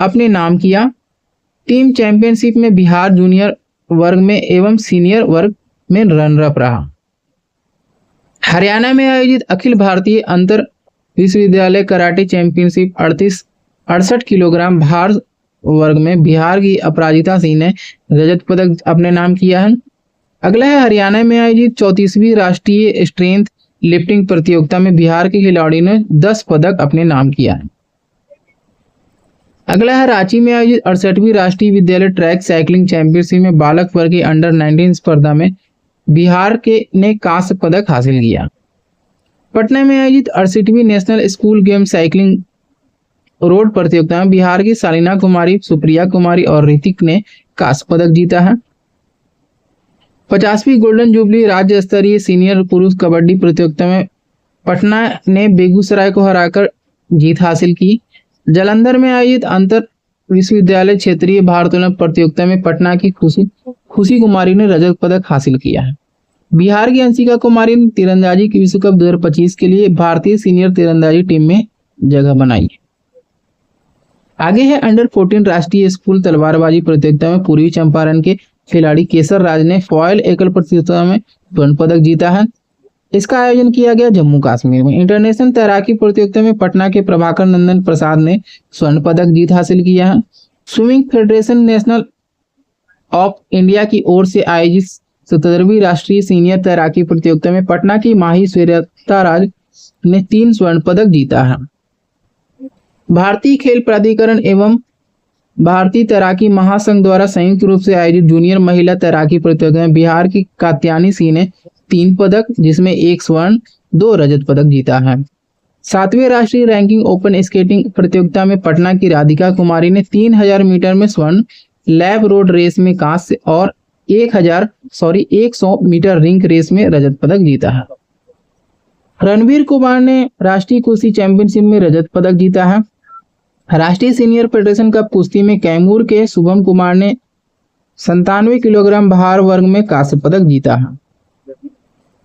अपने नाम किया। टीम चैंपियनशिप में बिहार जूनियर वर्ग में एवं सीनियर वर्ग में रनर अप रहा। हरियाणा में आयोजित अखिल भारतीय अंतर विश्वविद्यालय कराटे चैंपियनशिप 68 किलोग्राम भार वर्ग में बिहार की अपराजिता सिंह ने रजत पदक अपने नाम किया है। अगला है हरियाणा में आयोजित 34वीं राष्ट्रीय स्ट्रेंथ लिफ्टिंग प्रतियोगिता में बिहार के खिलाड़ी ने 10 पदक अपने नाम किया है। अगला है रांची में आयोजित 68वीं राष्ट्रीय विद्यालय ट्रैक साइकिलिंग चैंपियनशिप में बालक वर्ग की अंडर 19 स्पर्धा में बिहार के ने कांस्य पदक हासिल किया। पटना में आयोजित 68वीं national school game cycling road प्रतियोगिता में बिहार की सालिना कुमारी, सुप्रिया कुमारी और ऋतिक ने कांस्य पदक जीता है। 50वीं गोल्डन जुबली राज्य स्तरीय सीनियर पुरुष कबड्डी प्रतियोगिता में पटना ने बेगूसराय को हराकर जीत हासिल की। जालंधर में आयोजित अंतर विश्वविद्यालय क्षेत्रीय भारोत्तोलन प्रतियोगिता में पटना की खुशी कुमारी ने रजत पदक हासिल किया है। बिहार की अंशिका कुमारी ने तीरंदाजी की विश्व कप 2025 के लिए भारतीय सीनियर तीरंदाजी टीम में जगह बनाई। आगे है अंडर 14 राष्ट्रीय स्कूल तलवारबाजी प्रतियोगिता में पूर्वी चंपारण के खिलाड़ी केसर राज ने फॉयल एकल प्रतियोगिता में स्वर्ण पदक जीता है। इसका आयोजन किया गया जम्मू कश्मीर में। इंटरनेशनल तैराकी प्रतियोगिता में पटना के प्रभाकर नंदन प्रसाद ने स्वर्ण पदक जीत हासिल किया है। Swimming federation national of India की ओर से आयोजित 17वीं राष्ट्रीय सीनियर तैराकी प्रतियोगिता में पटना की माही श्वेता राज ने 3 स्वर्ण पदक जीता है। भारतीय खेल प्राधिकरण एवं भारतीय तैराकी महासंघ द्वारा संयुक्त रूप से आयोजित जूनियर महिला तैराकी प्रतियोगिता में बिहार की कात्यायनी सिंह ने 3 पदक, जिसमें 1 स्वर्ण 2 रजत पदक जीता है। 7वीं राष्ट्रीय रैंकिंग ओपन स्केटिंग प्रतियोगिता में पटना की राधिका कुमारी ने 3000 मीटर में स्वर्ण, लैब रोड रेस में कांस्य और 100 मीटर रिंग रेस में रजत पदक जीता है। रणवीर कुमार ने राष्ट्रीय कुश्ती चैंपियनशिप में रजत पदक जीता है। राष्ट्रीय सीनियर फेडरेशन कप कुश्ती में कैमूर के शुभम कुमार ने 97 किलोग्राम भार वर्ग में कांस्य पदक जीता है।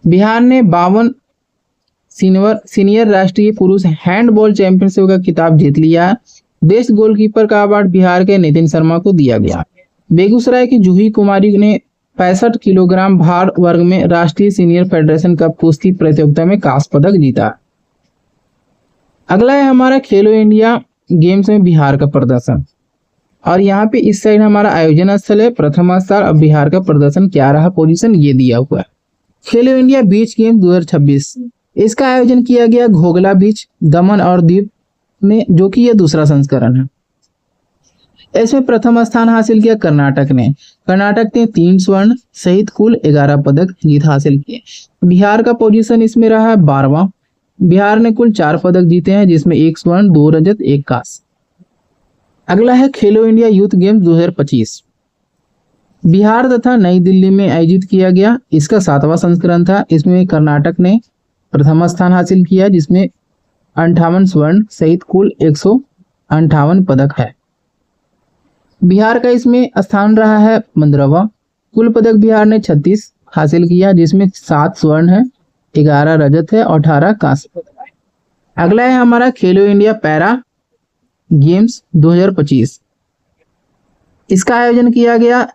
बिहार ने 52 सीनियर राष्ट्रीय पुरुष हैंडबॉल चैंपियनशिप का खिताब जीत लिया। बेस्ट गोलकीपर का अवार्ड बिहार के नितिन शर्मा को दिया गया। बेगूसराय की जूही कुमारी ने 65 किलोग्राम भार वर्ग में राष्ट्रीय सीनियर फेडरेशन कप कुश्ती प्रतियोगिता में कांस्य पदक जीता। अगला है हमारा खेलो इंडिया गेम्स में बिहार का प्रदर्शन, और यहाँ पे इस साइड हमारा आयोजन स्थल है, प्रथम स्थान। अब बिहार का प्रदर्शन क्या रहा, पोजीशन ये दिया हुआ है। खेलो इंडिया बीच गेम 2026, इसका आयोजन किया गया घोगला बीच, दमन और दीव में, जो कि यह दूसरा संस्करण है। इसमें प्रथम स्थान हासिल किया कर्नाटक ने 3 स्वर्ण सहित कुल 11 पदक जीत हासिल किए। बिहार का पोजीशन इसमें रहा है 12वां। बिहार ने कुल 4 पदक जीते हैं, जिसमें 1 स्वर्ण 2 रजत 1 कांस्य। अगला है खेलो इंडिया यूथ गेम्स 2025, बिहार तथा नई दिल्ली में आयोजित किया गया। इसका 7वां संस्करण था। इसमें कर्नाटक ने प्रथम स्थान हासिल किया, जिसमें 58 स्वर्ण सहित कुल 158 पदक है। बिहार का इसमें स्थान रहा है 15वां। कुल पदक बिहार ने 36 हासिल किया, जिसमें 7 स्वर्ण है, 11 रजत है और 18 कांस्य पदक है। अगला है हमारा खेलो इंडिया पैरा गेम्स 2025, इसका आयोजन किया गया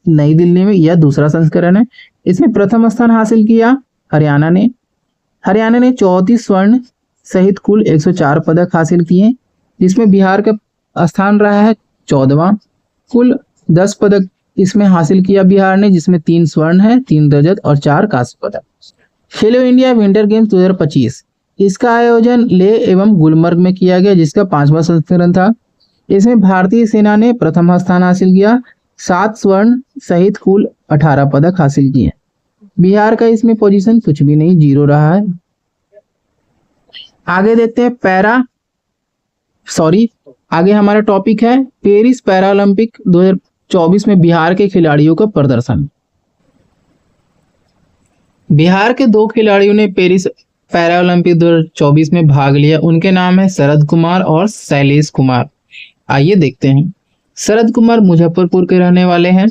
नई दिल्ली में, यह दूसरा संस्करण है। इसमें प्रथम स्थान हासिल किया हरियाणा ने 34 स्वर्ण सहित कुल 104 पदक हासिल किए, जिसमें बिहार का स्थान रहा है 14वां। कुल 10 पदक इसमें हासिल किया बिहार ने, जिसमें 3 स्वर्ण है, 3 रजत और 4 कांस्य पदक। खेलो इंडिया विंटर गेम्स 2025, इसका आयोजन लेह एवं गुलमर्ग में किया गया, जिसका 5वां संस्करण था। इसमें भारतीय सेना ने प्रथम स्थान हासिल किया, 7 स्वर्ण सहित कुल 18 पदक हासिल किए। बिहार का इसमें पोजीशन कुछ भी नहीं, 0 रहा है। आगे देखते हैं आगे हमारा टॉपिक है पेरिस पैरालंपिक 2024 में बिहार के खिलाड़ियों का प्रदर्शन। बिहार के 2 खिलाड़ियों ने पेरिस पैरालंपिक 2024 में भाग लिया। उनके नाम है शरद कुमार और शैलेश कुमार। आइए देखते हैं। शरद कुमार मुजफ्फरपुर के रहने वाले हैं।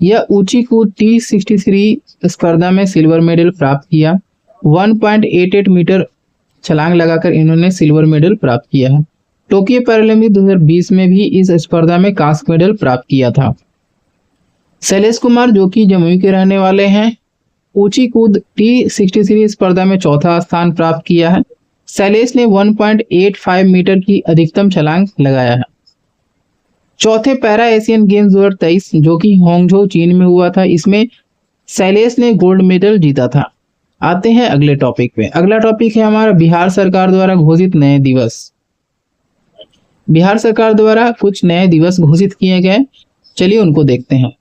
यह ऊंची कूद T63 स्पर्धा में सिल्वर मेडल प्राप्त किया। 1.88 मीटर छलांग लगाकर इन्होंने सिल्वर मेडल प्राप्त किया है। टोक्यो पैरालंपिक 2020 में भी इस स्पर्धा में कांस्य मेडल प्राप्त किया था। शैलेश कुमार जो कि जमुई के रहने वाले हैं, ऊंची कूद T63 स्पर्धा में 4था स्थान प्राप्त किया है। शैलेश ने 1.85 मीटर की अधिकतम छलांग लगाया है। चौथे पैरा एशियन गेम्स 2023 जो कि होंगझो चीन में हुआ था, इसमें शैलेश ने गोल्ड मेडल जीता था। आते हैं अगले टॉपिक पे। अगला टॉपिक है हमारा बिहार सरकार द्वारा घोषित नए दिवस। बिहार सरकार द्वारा कुछ नए दिवस घोषित किए गए, चलिए उनको देखते हैं।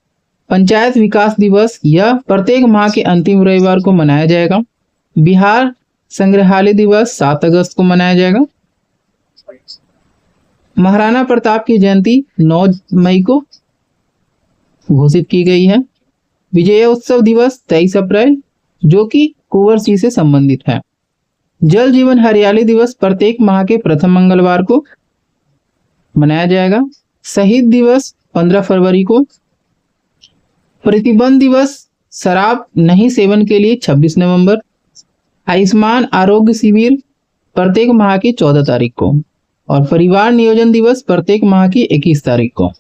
पंचायत विकास दिवस, यह प्रत्येक माह के अंतिम रविवार को मनाया जाएगा। बिहार संग्रहालय दिवस 7 अगस्त को मनाया जाएगा। महाराणा प्रताप की जयंती 9 मई को घोषित की गई है। विजयोत्सव दिवस 23 अप्रैल जो कि कुंवर सिंह से संबंधित है। जल जीवन हरियाली दिवस प्रत्येक माह के प्रथम मंगलवार को मनाया जाएगा। शहीद दिवस 15 फरवरी को। प्रतिबंध दिवस शराब नहीं सेवन के लिए 26 नवंबर। आयुष्मान आरोग्य शिविर प्रत्येक माह की 14 तारीख को और परिवार नियोजन दिवस प्रत्येक माह की 21 तारीख को।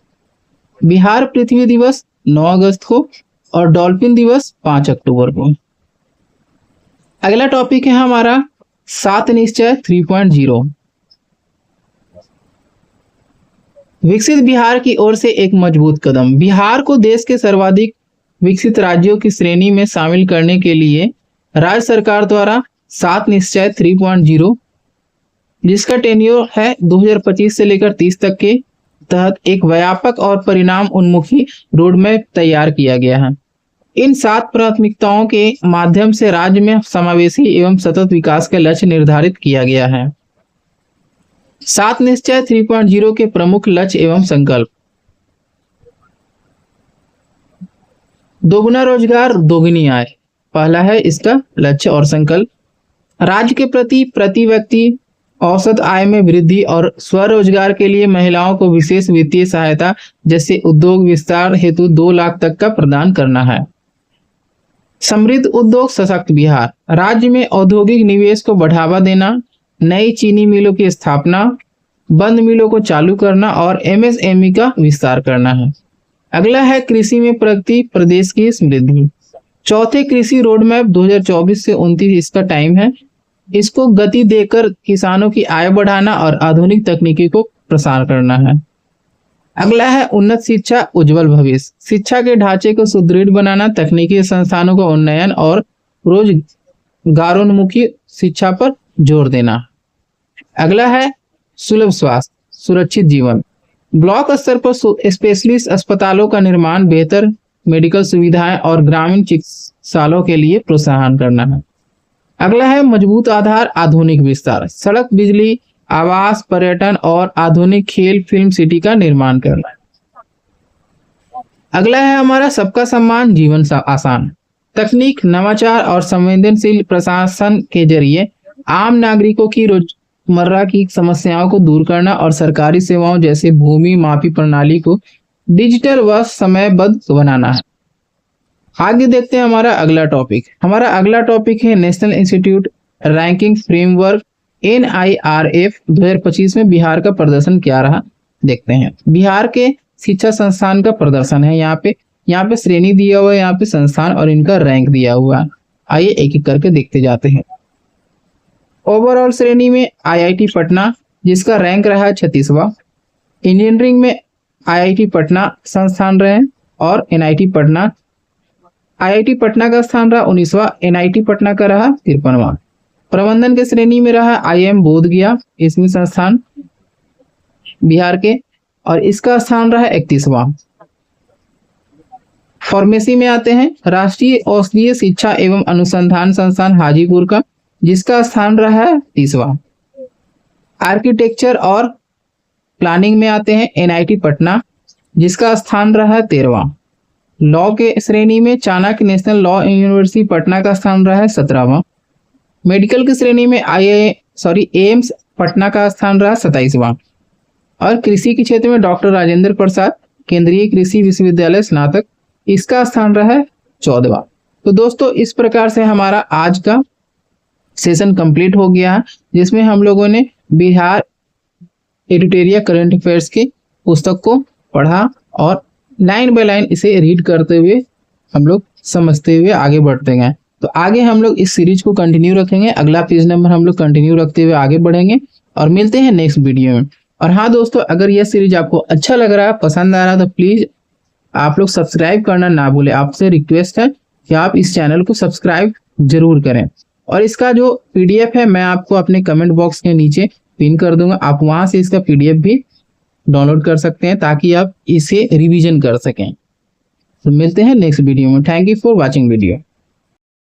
बिहार पृथ्वी दिवस 9 अगस्त को और डॉल्फिन दिवस 5 अक्टूबर को। अगला टॉपिक है हमारा 7 निश्चय 3.0। विकसित बिहार की ओर से एक मजबूत कदम। बिहार को देश के सर्वाधिक विकसित राज्यों की श्रेणी में शामिल करने के लिए राज्य सरकार द्वारा 7 निश्चय 3.0 जिसका टेन्योर है 2025 से लेकर 30 तक के तहत एक व्यापक और परिणाम उन्मुखी रोडमैप तैयार किया गया है। इन 7 प्राथमिकताओं के माध्यम से राज्य में समावेशी एवं सतत विकास का लक्ष्य निर्धारित किया गया है। 7 निश्चय 3.0 के प्रमुख लक्ष्य एवं संकल्प। दोगुना रोजगार दोगुनी आय पहला है इसका लक्ष्य और संकल्प। राज्य के प्रति व्यक्ति औसत आय में वृद्धि और स्वरोजगार के लिए महिलाओं को विशेष वित्तीय सहायता जैसे उद्योग विस्तार हेतु 2 लाख तक का प्रदान करना है। समृद्ध उद्योग सशक्त बिहार। राज्य में औद्योगिक निवेश को बढ़ावा देना, नई चीनी मिलों की स्थापना, बंद मिलों को चालू करना और एमएसएमई का विस्तार करना है। अगला है कृषि में प्रगति प्रदेश की समृद्धि। चौथे कृषि रोडमैप 2024 से 29 इसका टाइम है। इसको गति देकर किसानों की आय बढ़ाना और आधुनिक तकनीकी को प्रसार करना है। अगला है उन्नत शिक्षा उज्जवल भविष्य। शिक्षा के ढांचे को सुदृढ़ बनाना, तकनीकी संस्थानों का उन्नयन और रोजगारोन्मुखी शिक्षा पर जोर देना। अगला है सुलभ स्वास्थ्य सुरक्षित जीवन। ब्लॉक स्तर पर स्पेशलिस्ट अस्पतालों का निर्माण, बेहतर मेडिकल सुविधाएं और ग्रामीण चिकित्सालयों के लिए प्रोत्साहन करना है। अगला है मजबूत आधार आधुनिक विस्तार। सड़क, बिजली, आवास, पर्यटन और आधुनिक खेल फिल्म सिटी का निर्माण करना है। अगला है हमारा सबका सम्मान जीवन आसान। तकनीक, नवाचार और संवेदनशील प्रशासन के जरिए आम नागरिकों की रोजमर्रा की समस्याओं को दूर करना और सरकारी सेवाओं जैसे भूमि माफी प्रणाली को डिजिटल व समयबद्ध बनाना है। आगे देखते हैं हमारा अगला टॉपिक। हमारा अगला टॉपिक है national institute ranking framework NIRF 2025 में बिहार का प्रदर्शन क्या रहा देखते हैं। बिहार के शिक्षा संस्थान का प्रदर्शन है। यहाँ पे श्रेणी दिया हुआ है, यहाँ पे संस्थान और इनका रैंक दिया हुआ है। आइए एक एक करके देखते जाते हैं। ओवरऑल श्रेणी में IIT पटना जिसका रैंक रहा है 36वां। इंजीनियरिंग में IIT पटना संस्थान रहे और NIT पटना। IIT पटना का स्थान रहा 19वां, NIT पटना का रहा 53वां। प्रबंधन के श्रेणी में रहा IIM बोधगया, इसमें संस्थान बिहार के और इसका स्थान रहा 31वां। फार्मेसी में आते हैं राष्ट्रीय औषधीय शिक्षा एवं अनुसंधान संस्थान हाजीपुर का जिसका स्थान रहा है 30वां। आर्किटेक्चर और प्लानिंग में आते हैं NIT पटना जिसका स्थान रहा 13वां। लॉ के श्रेणी में Chanakya national law university Patna का स्थान रहा है 17वां। मेडिकल की श्रेणी में एम्स पटना का स्थान रहा 27वां। और कृषि के क्षेत्र में डॉक्टर राजेंद्र प्रसाद केंद्रीय कृषि विश्वविद्यालय स्नातक इसका स्थान रहा है 14वां। तो दोस्तों इस प्रकार से हमारा आज का सेशन कंप्लीट हो गया है जिसमें हम लोगों ने बिहार एडिटोरियल करंट अफेयर्स की पुस्तक को पढ़ा और लाइन बाय लाइन इसे रीड करते हुए हम लोग समझते हुए आगे बढ़ते गए। तो आगे हम लोग इस सीरीज को कंटिन्यू रखेंगे। अगला पेज नंबर हम लोग कंटिन्यू रखते हुए आगे बढ़ेंगे और मिलते हैं नेक्स्ट वीडियो में। और हाँ दोस्तों, अगर यह सीरीज आपको अच्छा लग रहा है, पसंद आ रहा है तो प्लीज आप लोग सब्सक्राइब करना ना भूलें। आपसे रिक्वेस्ट है कि आप इस चैनल को सब्सक्राइब जरूर करें। और इसका जो PDF है मैं आपको अपने कमेंट बॉक्स के नीचे पिन कर दूंगा, आप वहां से इसका PDF भी डाउनलोड कर सकते हैं ताकि आप इसे रिवीजन कर सकें। तो मिलते हैं नेक्स्ट वीडियो में। Thank you for watching video.